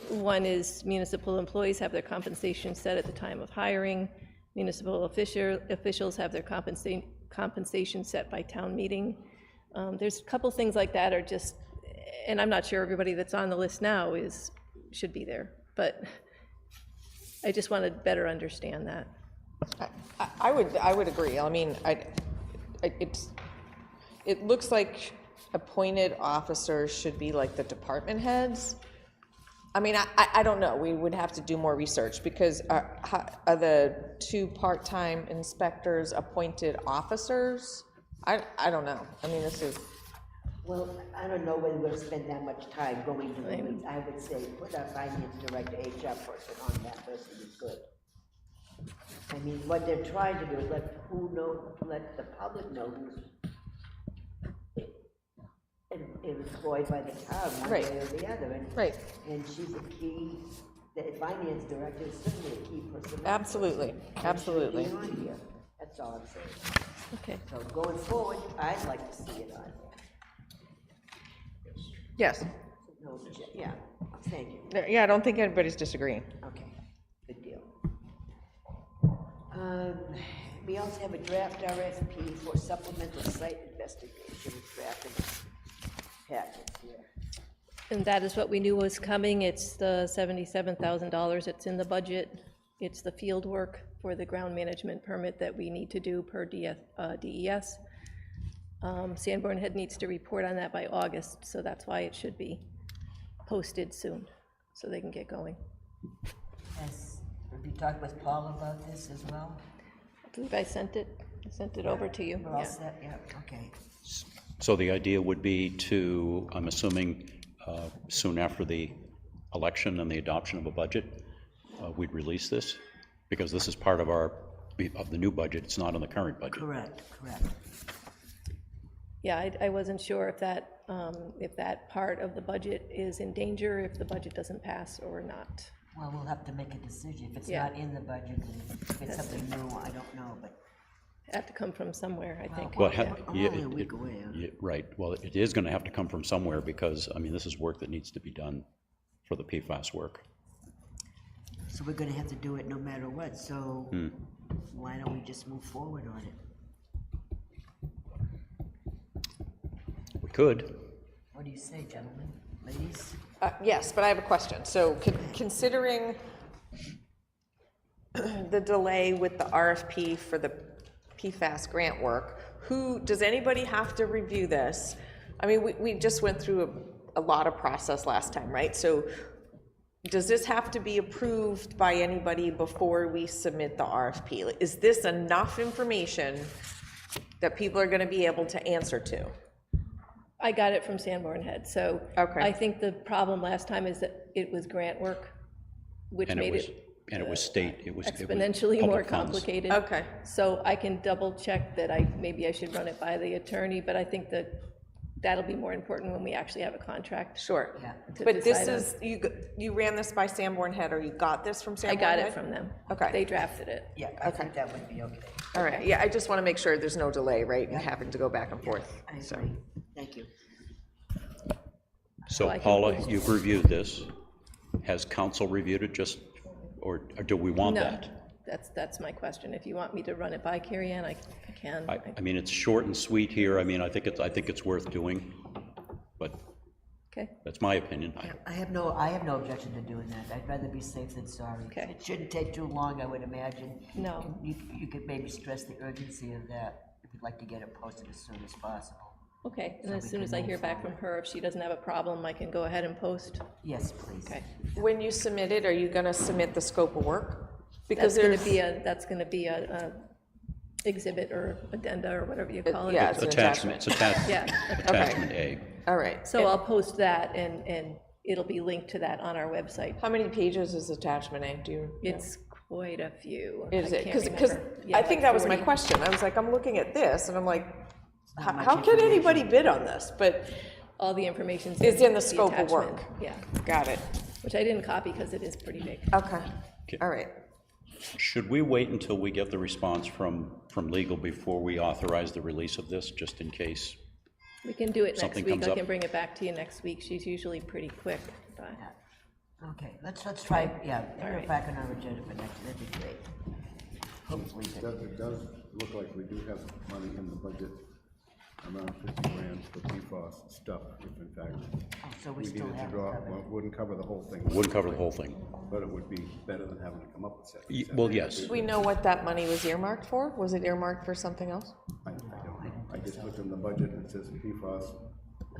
[SPEAKER 9] one is municipal employees have their compensation set at the time of hiring. Municipal officials have their compensation set by town meeting. There's a couple things like that are just, and I'm not sure everybody that's on the list now should be there, but I just want to better understand that.
[SPEAKER 5] I would agree. I mean, it looks like appointed officers should be like the department heads. I mean, I don't know. We would have to do more research, because are the 2 part-time inspectors appointed officers? I don't know. I mean, this is.
[SPEAKER 1] Well, I don't know whether we'll spend that much time going to the weeds. I would say put our finance director, HR person on that person is good. I mean, what they're trying to do is let the public know who's employed by the town, one way or the other. And,
[SPEAKER 5] Right.
[SPEAKER 1] And she's a key, the finance director is certainly a key person.
[SPEAKER 5] Absolutely, absolutely.
[SPEAKER 1] It should be on here. That's all I'm saying.
[SPEAKER 9] Okay.
[SPEAKER 1] So going forward, I'd like to see it on.
[SPEAKER 5] Yes.
[SPEAKER 1] No, yeah, thank you.
[SPEAKER 5] Yeah, I don't think anybody's disagreeing.
[SPEAKER 1] Okay, good deal. We also have a draft RFP for supplemental site investigation drafted packets here.
[SPEAKER 9] And that is what we knew was coming. It's the $77,000 that's in the budget. It's the field work for the ground management permit that we need to do per DES. Sanborn Head needs to report on that by August, so that's why it should be posted soon, so they can get going.
[SPEAKER 1] Have you talked with Paul about this as well?
[SPEAKER 9] I believe I sent it over to you.
[SPEAKER 1] We're all
[SPEAKER 9] Yeah.
[SPEAKER 1] set, yeah, okay.
[SPEAKER 3] So the idea would be to, I'm assuming, soon after the election and the adoption of a budget, we'd release this? Because this is part of the new budget, it's not in the current budget.
[SPEAKER 1] Correct.
[SPEAKER 9] Yeah, I wasn't sure if that part of the budget is in danger, if the budget doesn't pass or not.
[SPEAKER 1] Well, we'll have to make a decision. If it's
[SPEAKER 9] Yeah.
[SPEAKER 1] not in the budget, and if it's something new, I don't know, but.
[SPEAKER 9] Have to come from somewhere, I think.
[SPEAKER 3] Well,
[SPEAKER 1] Only a week away, huh?
[SPEAKER 3] right, well, it is gonna have to come from somewhere, because, I mean, this is work that needs to be done for the PFAS work.
[SPEAKER 1] So we're gonna have to do it no matter what, so why don't we just move forward on it?
[SPEAKER 3] We could.
[SPEAKER 1] What do you say, gentlemen, ladies?
[SPEAKER 5] Yes, but I have a question. So considering the delay with the RFP for the PFAS grant work, does anybody have to review this? I mean, we just went through a lot of process last time, right? So does this have to be approved by anybody before we submit the RFP? Like, is this enough information that people are going to be able to answer to?
[SPEAKER 9] I got it from Sanborn Head, so
[SPEAKER 5] Okay.
[SPEAKER 9] I think the problem last time is that it was grant work, which
[SPEAKER 3] And it
[SPEAKER 9] made
[SPEAKER 3] was,
[SPEAKER 9] it
[SPEAKER 3] and it was state, it was
[SPEAKER 9] exponentially more
[SPEAKER 3] public funds.
[SPEAKER 9] complicated.
[SPEAKER 5] Okay.
[SPEAKER 9] So I can double check that maybe I should run it by the attorney, but I think that that'll be more important when we actually have a contract.
[SPEAKER 5] Sure.
[SPEAKER 1] Yeah.
[SPEAKER 9] to
[SPEAKER 5] But this
[SPEAKER 9] decide on.
[SPEAKER 5] is, you ran this by Sanborn Head, or you got this from
[SPEAKER 9] I
[SPEAKER 5] Sanborn
[SPEAKER 9] got
[SPEAKER 5] Head?
[SPEAKER 9] it from them.
[SPEAKER 5] Okay.
[SPEAKER 9] They drafted it.
[SPEAKER 1] Yeah, I think that would be okay.
[SPEAKER 5] All right, yeah, I just want to make sure there's no delay, right, and having to go back and forth.
[SPEAKER 1] I
[SPEAKER 5] So,
[SPEAKER 1] agree, thank you.
[SPEAKER 3] So
[SPEAKER 9] I can
[SPEAKER 3] Paula,
[SPEAKER 9] post-
[SPEAKER 3] you've reviewed this. Has council reviewed it or do we want
[SPEAKER 9] No,
[SPEAKER 3] that?
[SPEAKER 9] that's my question. If you want me to run it by Carrie Ann, I can.
[SPEAKER 3] I mean, it's short and sweet here. I mean, I think it's worth doing, but
[SPEAKER 9] Okay,
[SPEAKER 3] That's my opinion.
[SPEAKER 1] I have no objection to doing that. I'd rather be safe than sorry.
[SPEAKER 9] Okay.
[SPEAKER 1] It shouldn't take too long, I would imagine.
[SPEAKER 9] No.
[SPEAKER 1] You could maybe stress the urgency of that, if you'd like to get it posted as soon as possible.
[SPEAKER 9] okay, and
[SPEAKER 1] So
[SPEAKER 9] as
[SPEAKER 1] we
[SPEAKER 9] soon
[SPEAKER 1] can
[SPEAKER 9] as I
[SPEAKER 1] move
[SPEAKER 9] hear back from her, if she doesn't have a problem, I can go ahead and post.
[SPEAKER 1] Yes, please.
[SPEAKER 9] Okay.
[SPEAKER 5] When you submit it, are you gonna submit the scope of work? Because
[SPEAKER 9] That's gonna be a exhibit or addenda or whatever you call it.
[SPEAKER 5] yeah, it's an
[SPEAKER 3] Attachment, it's
[SPEAKER 9] Yeah,
[SPEAKER 3] attachment A.
[SPEAKER 5] All right.
[SPEAKER 9] so I'll post that and it'll be linked to that on our website.
[SPEAKER 5] How many pages is attachment A? Do you?
[SPEAKER 9] It's quite a few.
[SPEAKER 5] Is
[SPEAKER 9] I
[SPEAKER 5] it?
[SPEAKER 9] can't
[SPEAKER 5] Because
[SPEAKER 9] remember.
[SPEAKER 5] I
[SPEAKER 9] Yeah,
[SPEAKER 5] think
[SPEAKER 9] like
[SPEAKER 5] that was my
[SPEAKER 9] 40.
[SPEAKER 5] question. I was like, I'm looking at this and I'm like,
[SPEAKER 1] much
[SPEAKER 5] how can
[SPEAKER 1] information.
[SPEAKER 5] anybody bid on this? But,
[SPEAKER 9] All the information's
[SPEAKER 5] It's in the scope of
[SPEAKER 9] attachment.
[SPEAKER 5] work.
[SPEAKER 9] Yeah,
[SPEAKER 5] got it.
[SPEAKER 9] which I didn't copy because it is pretty big.
[SPEAKER 5] Okay, all right.
[SPEAKER 3] Should we wait until we get the response from legal before we authorize the release of this, just in case?
[SPEAKER 9] We can do it next
[SPEAKER 3] Something
[SPEAKER 9] week.
[SPEAKER 3] comes
[SPEAKER 9] I
[SPEAKER 3] up.
[SPEAKER 9] can bring it back to you next week. She's usually pretty quick, but.
[SPEAKER 1] Okay, let's try, yeah, put
[SPEAKER 9] All
[SPEAKER 1] it
[SPEAKER 9] right.
[SPEAKER 1] back on our agenda for next, that'd be great. Hopefully,
[SPEAKER 4] It does look like we do have money in the budget, around 50 grand for PFAS stuff, if in fact
[SPEAKER 1] so we
[SPEAKER 4] we
[SPEAKER 1] still
[SPEAKER 4] needed to
[SPEAKER 1] have it
[SPEAKER 4] draw,
[SPEAKER 1] covered.
[SPEAKER 4] well, it wouldn't cover the whole thing.
[SPEAKER 3] Wouldn't cover the whole thing.
[SPEAKER 4] But it would be better than having to come up with
[SPEAKER 3] Y-
[SPEAKER 4] 7.
[SPEAKER 3] Well, yes.
[SPEAKER 5] Do we know what that money was earmarked for? Was it earmarked for something else?
[SPEAKER 4] I don't know. I just looked in the budget and it says PFAS,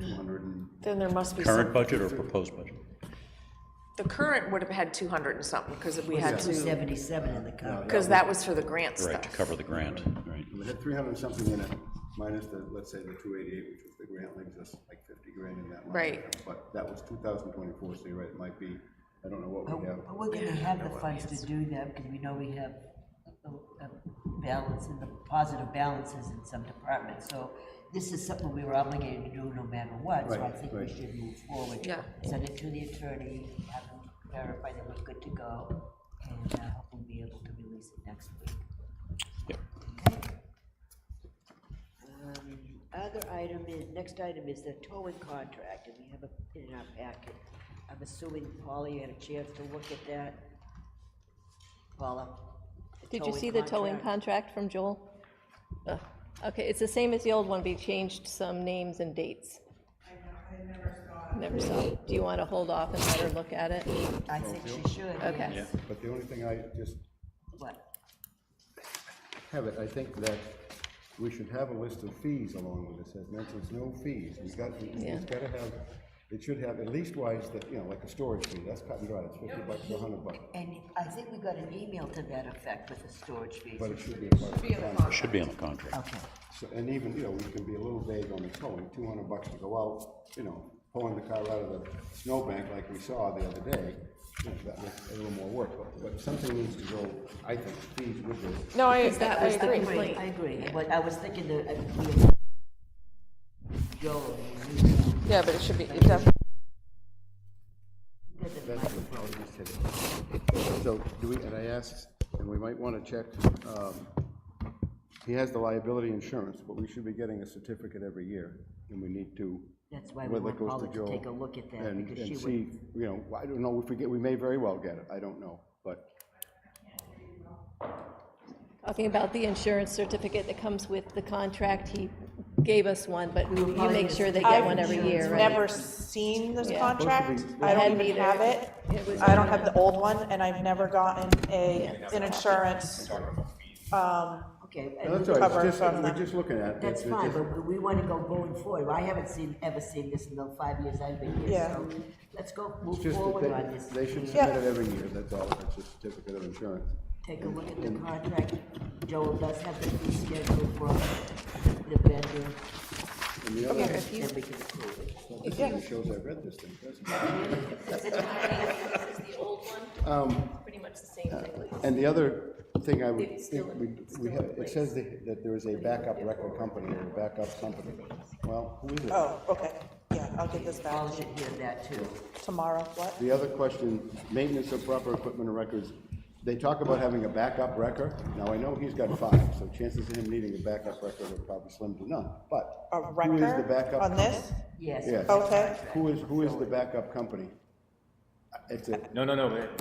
[SPEAKER 4] 200 and,
[SPEAKER 5] Then there must be
[SPEAKER 3] Current
[SPEAKER 5] some,
[SPEAKER 3] budget or proposed budget?
[SPEAKER 5] the current would have had 200 and something, because we had to,
[SPEAKER 1] 277 in the current.
[SPEAKER 5] because that was for the grant
[SPEAKER 3] Right, to
[SPEAKER 5] stuff.
[SPEAKER 3] cover the grant, right.
[SPEAKER 4] we had 300 and something in it, minus the, let's say the 288, which was the grant, leaves us like 50 grand in that line.
[SPEAKER 5] Right.
[SPEAKER 4] But that was 2024, so you're right, it might be, I don't know what we have.
[SPEAKER 1] But we're gonna have the funds to do that, because we know we have a balance, and the positive balances in some departments, so this is something we were obligated to do no matter what, so I
[SPEAKER 4] Right,
[SPEAKER 1] think we
[SPEAKER 4] right.
[SPEAKER 1] should move forward.
[SPEAKER 5] Yeah.
[SPEAKER 1] Send it to the attorney, have them verify that we're good to go, and hopefully be able to release it next week.
[SPEAKER 3] Yep.
[SPEAKER 1] Okay. Other item is, next item is the towing contract, and we have it in our packet. I'm assuming, Paula, you had a chance to look at that? Paula?
[SPEAKER 9] Did you see the towing contract from Joel? Okay, it's the same as the old one, we changed some names and dates. I never saw it. Do you want to hold off and let her look at it?
[SPEAKER 1] I think she should,
[SPEAKER 9] Okay.
[SPEAKER 1] yes.
[SPEAKER 4] But the only thing I just
[SPEAKER 1] What?
[SPEAKER 4] have it, I think that we should have a list of fees along with this, as mentioned, no fees. It's got to have, it should have, at least wise, that, you know, like a storage fee, that's cut and dry, it's $50 to $100.
[SPEAKER 1] And I think we got an email to that effect with the storage fees.
[SPEAKER 4] But it should be a part of the contract.
[SPEAKER 3] Should be in the contract.
[SPEAKER 1] Okay,
[SPEAKER 4] So, and even, you know, we can be a little vague on the towing, $200 to go out, you know, pulling the car out of the snowbank like we saw the other day, you know, that was a little more work, but something needs to go, I think, fees with this.
[SPEAKER 5] No, I
[SPEAKER 9] that was the
[SPEAKER 5] agree.
[SPEAKER 9] complaint.
[SPEAKER 1] I agree, but I was thinking that, we had Joe,
[SPEAKER 5] Yeah, but it should be, it definitely,
[SPEAKER 4] That's what I just said. So, do we, and I asked, and we might want to check, he has the liability insurance, but we should be getting a certificate every year, and we need to,
[SPEAKER 1] that's why we
[SPEAKER 4] whether it
[SPEAKER 1] want
[SPEAKER 4] goes to
[SPEAKER 1] Paula
[SPEAKER 4] Joe.
[SPEAKER 1] to take a look at that,
[SPEAKER 4] and
[SPEAKER 1] because she would.
[SPEAKER 4] see, you know, I don't know if we get, we may very well get it, I don't know, but
[SPEAKER 9] Talking about the insurance certificate that comes with the contract, he gave us one, but you
[SPEAKER 1] probably
[SPEAKER 9] make
[SPEAKER 1] get
[SPEAKER 9] sure they
[SPEAKER 1] some
[SPEAKER 9] get one every
[SPEAKER 1] insurance,
[SPEAKER 9] year,
[SPEAKER 7] I've
[SPEAKER 9] right?
[SPEAKER 7] never seen this
[SPEAKER 9] Yeah.
[SPEAKER 7] contract. I
[SPEAKER 9] I
[SPEAKER 7] don't
[SPEAKER 9] hadn't
[SPEAKER 7] even
[SPEAKER 9] either.
[SPEAKER 7] have it. I don't have the old one, and I've never gotten an insurance,
[SPEAKER 1] Okay,
[SPEAKER 4] no, that's
[SPEAKER 1] and
[SPEAKER 4] all right,
[SPEAKER 7] Cover
[SPEAKER 4] it's just,
[SPEAKER 7] from
[SPEAKER 4] we're
[SPEAKER 7] the-
[SPEAKER 4] just looking at it.
[SPEAKER 1] that's
[SPEAKER 4] It's
[SPEAKER 1] fine,
[SPEAKER 4] just-
[SPEAKER 1] but we want to go going forward. I haven't ever seen this in the 5 years I've been here,
[SPEAKER 7] Yeah.
[SPEAKER 1] so let's go
[SPEAKER 4] It's
[SPEAKER 1] move
[SPEAKER 4] just
[SPEAKER 1] forward
[SPEAKER 4] that
[SPEAKER 1] on this.
[SPEAKER 4] they should
[SPEAKER 7] Yeah.
[SPEAKER 4] submit it every year, that's all, it's a certificate of insurance.
[SPEAKER 1] Take a look at the contract. Joel does have the fee schedule from the vendor,
[SPEAKER 4] And the other,
[SPEAKER 1] and we can approve it.
[SPEAKER 4] well, this thing shows I read this thing, doesn't it?
[SPEAKER 9] This is the old one, pretty much the same thing.
[SPEAKER 4] And the other thing I would
[SPEAKER 9] It's still
[SPEAKER 4] think,
[SPEAKER 9] in-
[SPEAKER 4] we have, it says that there is a backup record company or a backup company. Well, who is it?
[SPEAKER 7] oh, okay, yeah, I'll get this
[SPEAKER 1] Paula
[SPEAKER 7] back
[SPEAKER 1] should hear that too.
[SPEAKER 7] tomorrow, what?
[SPEAKER 4] The other question, maintenance of proper equipment and records, they talk about having a backup record. Now, I know he's got 5, so chances of him needing a backup record are probably slim to none, but
[SPEAKER 7] A
[SPEAKER 4] who is the
[SPEAKER 7] record
[SPEAKER 4] backup?
[SPEAKER 7] on this?
[SPEAKER 1] Yes.
[SPEAKER 4] Yes.
[SPEAKER 7] Okay,
[SPEAKER 4] Who is the backup company? It's a,
[SPEAKER 8] No,
[SPEAKER 4] I'm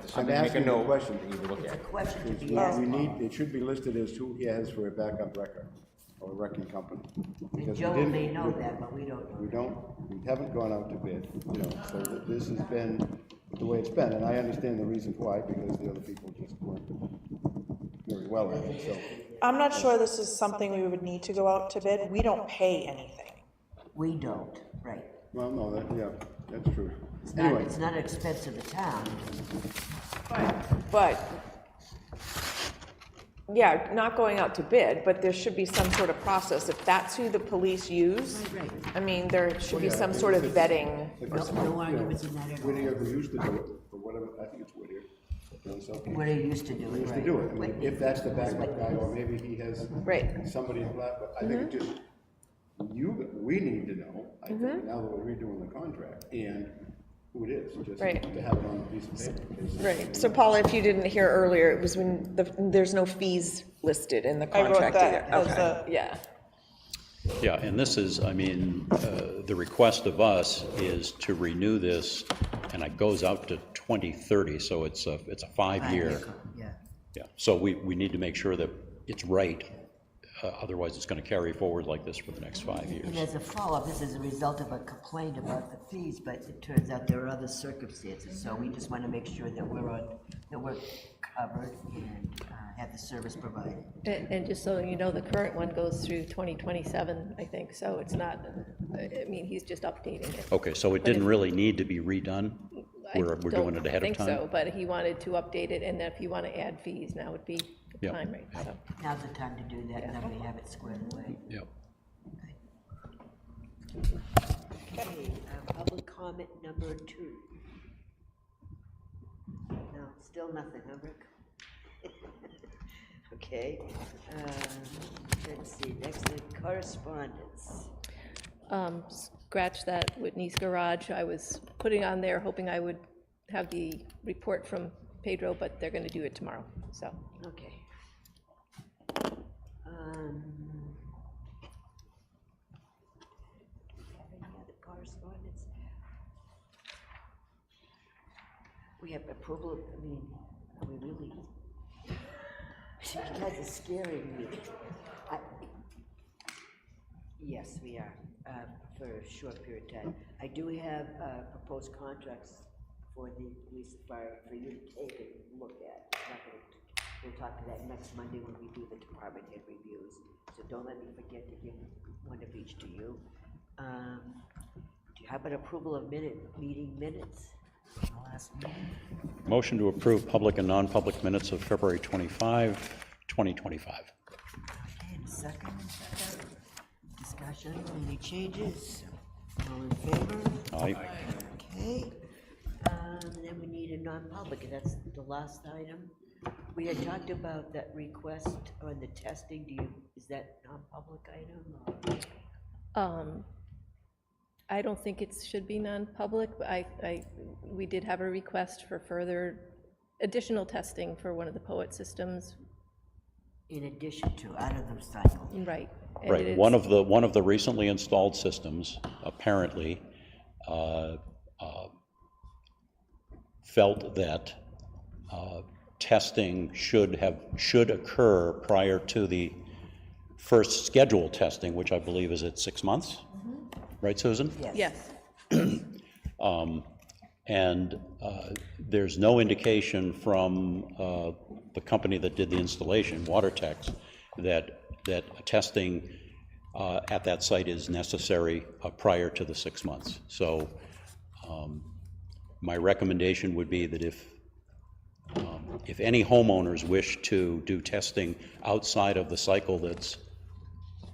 [SPEAKER 8] something, make a
[SPEAKER 4] asking the
[SPEAKER 8] note.
[SPEAKER 4] question.
[SPEAKER 8] that you look
[SPEAKER 1] It's a
[SPEAKER 8] at.
[SPEAKER 1] question to be
[SPEAKER 4] We
[SPEAKER 1] asked.
[SPEAKER 4] need, it should be listed as who he has for a backup record. or a wrecking company.
[SPEAKER 1] And
[SPEAKER 4] Because we
[SPEAKER 1] Joe
[SPEAKER 4] didn't-
[SPEAKER 1] may know that, but we don't know.
[SPEAKER 4] we haven't gone out to bid, so this has been the way it's been, and I understand the reasons why, because the other people just weren't very well at it, so.
[SPEAKER 7] I'm not sure this is something we would need to go out to bid. We don't pay anything.
[SPEAKER 1] We don't, right.
[SPEAKER 4] Well, no, that's true.
[SPEAKER 1] Anyway. It's not an expense of the town.
[SPEAKER 5] But, yeah, not going out to bid, but there should be some sort of process. If that's who the police use,
[SPEAKER 1] Right.
[SPEAKER 5] I mean, there should be some sort of vetting.
[SPEAKER 1] No arguments in that area.
[SPEAKER 4] Whittier, who used to do it, or whatever, I think it's Whittier.
[SPEAKER 1] Where they used to do it,
[SPEAKER 4] Used to
[SPEAKER 1] right.
[SPEAKER 4] do it, I mean, if that's the backup guy, or maybe he has
[SPEAKER 5] Right.
[SPEAKER 4] somebody in black, but I think it just, we need to know, I think, now that we're redoing the contract, and who it is, just
[SPEAKER 5] Right.
[SPEAKER 4] to have it on a piece of paper. in case-
[SPEAKER 5] Right. So Paula, if you didn't hear earlier, it was when there's no fees listed in the
[SPEAKER 7] I wrote
[SPEAKER 5] contract
[SPEAKER 7] that
[SPEAKER 5] either.
[SPEAKER 7] as a,
[SPEAKER 5] Yeah.
[SPEAKER 3] Yeah, and this is, I mean, the request of us is to renew this, and it goes out to 2030, so it's a 5-year.
[SPEAKER 1] Yeah.
[SPEAKER 3] Yeah, so we need to make sure that it's right, otherwise it's going to carry forward like this for the next 5
[SPEAKER 1] And
[SPEAKER 3] years.
[SPEAKER 1] as a follow-up, this is a result of a complaint about the fees, but it turns out there are other circumstances, so we just want to make sure that we're covered and have the service provided.
[SPEAKER 9] And just so you know, the current one goes through 2027, I think, so it's not, I mean, he's just updating it.
[SPEAKER 3] Okay, so it didn't really need to be redone? We're doing it ahead of
[SPEAKER 9] I don't think
[SPEAKER 3] time?
[SPEAKER 9] so, but he wanted to update it, and if you want to add fees, now would be the
[SPEAKER 3] Yeah.
[SPEAKER 9] time, right? So,
[SPEAKER 1] Now's the time to do that, and then we have it squared away.
[SPEAKER 3] Yep.
[SPEAKER 1] Okay, public comment number 2. No, still nothing, huh, Rick? Okay, let's see, next thing, correspondence.
[SPEAKER 9] Scratch that Whitney's Garage. I was putting on there, hoping I would have the report from Pedro, but they're going to do it tomorrow, so.
[SPEAKER 1] Okay. Any other correspondence? We have approval, I mean, are we really? You guys are scaring me. Yes, we are, for a short period of time. I do have proposed contracts for the police and fire for you to take and look at. We'll talk to that next Monday when we do the department head reviews. So don't let me forget to give one of each to you. Do you have an approval of meeting minutes? The last meeting?
[SPEAKER 3] Motion to approve public and non-public minutes of February 25, 2025.
[SPEAKER 1] Okay, and a second. Discussion, any changes? All in favor?
[SPEAKER 3] Aye.
[SPEAKER 1] Okay. And then we need a non-public, and that's the last item. We had talked about that request on the testing. Is that non-public item? Or?
[SPEAKER 9] I don't think it should be non-public, but we did have a request for further additional testing for one of the POET systems.
[SPEAKER 1] In addition to, out of the cycle.
[SPEAKER 9] Right. and
[SPEAKER 3] Right,
[SPEAKER 9] it
[SPEAKER 3] one
[SPEAKER 9] is-
[SPEAKER 3] of the recently installed systems apparently felt that testing should occur prior to the first scheduled testing, which I believe is at 6 months, right, Susan?
[SPEAKER 9] Yes.
[SPEAKER 3] And there's no indication from the company that did the installation, WaterTech, that testing at that site is necessary prior to the 6 months. So my recommendation would be that if any homeowners wish to do testing outside of the cycle that's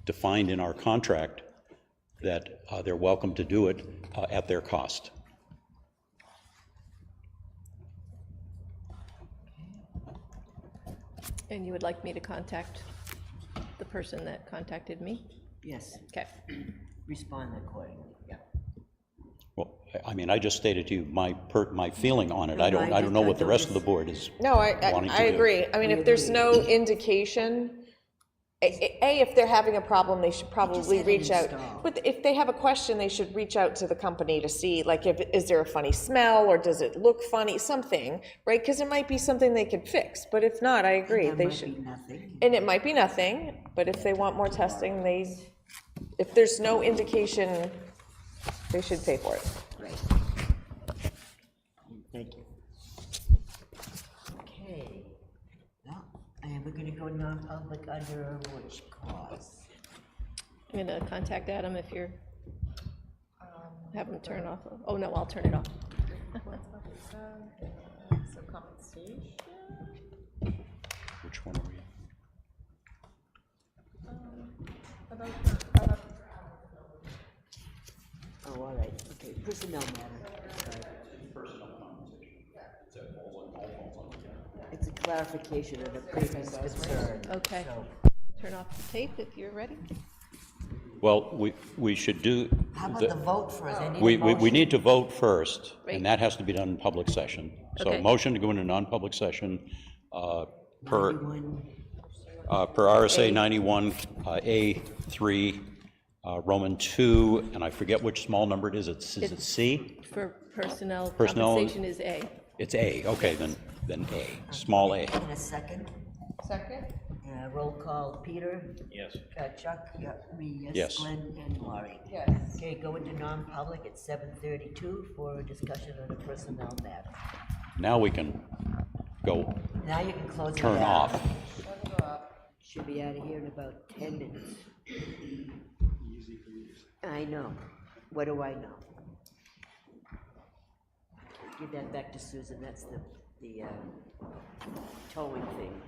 [SPEAKER 3] defined in our contract, that they're welcome to do it at their cost.
[SPEAKER 9] And you would like me to contact the person that contacted me?
[SPEAKER 1] Yes,
[SPEAKER 9] Okay.
[SPEAKER 1] respond accordingly, yeah.
[SPEAKER 3] Well, I mean, I just stated to you my feeling on it. I don't know what the rest of the board is
[SPEAKER 5] No,
[SPEAKER 3] wanting to do.
[SPEAKER 5] I agree. I mean, if there's no indication If they're having a problem, they should probably
[SPEAKER 1] had it
[SPEAKER 5] reach out.
[SPEAKER 1] installed.
[SPEAKER 5] But if they have a question, they should reach out to the company to see, like, is there a funny smell, or does it look funny, something, right? Because it might be something they could fix, but if not, I agree,
[SPEAKER 1] That
[SPEAKER 5] they
[SPEAKER 1] might
[SPEAKER 5] should.
[SPEAKER 1] be nothing.
[SPEAKER 5] And it might be nothing, but if they want more testing, if there's no indication, they should pay for it.
[SPEAKER 1] Right. Thank you. Okay. Well, and we're gonna go non-public under which clause?
[SPEAKER 9] I'm gonna contact Adam if you're, have him turn off, oh no, I'll turn it off.
[SPEAKER 5] So compensation?
[SPEAKER 3] Which one are we?
[SPEAKER 1] Oh, all right, okay, personnel matter. It's a clarification of the previous concern.
[SPEAKER 9] Okay. Turn off the tape if you're ready.
[SPEAKER 3] Well, we should do.
[SPEAKER 1] How about the vote first? I need a
[SPEAKER 3] We
[SPEAKER 1] motion.
[SPEAKER 3] need to vote first,
[SPEAKER 9] Right.
[SPEAKER 3] and that has to be done in public session. So
[SPEAKER 9] Okay.
[SPEAKER 3] motion to go into non-public session per
[SPEAKER 1] 91.
[SPEAKER 3] per RSA 91, A3, Roman 2, and I forget which small number it is. Is it C?
[SPEAKER 9] For personnel,
[SPEAKER 3] Personnel-
[SPEAKER 9] compensation is A.
[SPEAKER 3] It's A, okay, then A, small A.
[SPEAKER 1] In a second,
[SPEAKER 5] Second?
[SPEAKER 1] roll call, Peter?
[SPEAKER 8] Yes.
[SPEAKER 1] Chuck? Yeah, me, yes.
[SPEAKER 3] Yes.
[SPEAKER 1] Glenn and Laurie?
[SPEAKER 5] Yes.
[SPEAKER 1] Okay, go into non-public at 7:32 for a discussion on a personnel matter.
[SPEAKER 3] Now we can go
[SPEAKER 1] Now you can close it
[SPEAKER 3] turn
[SPEAKER 1] down.
[SPEAKER 3] off.
[SPEAKER 1] Should be out of here in about 10 minutes. I know. What do I know? Give that back to Susan, that's the towing thing.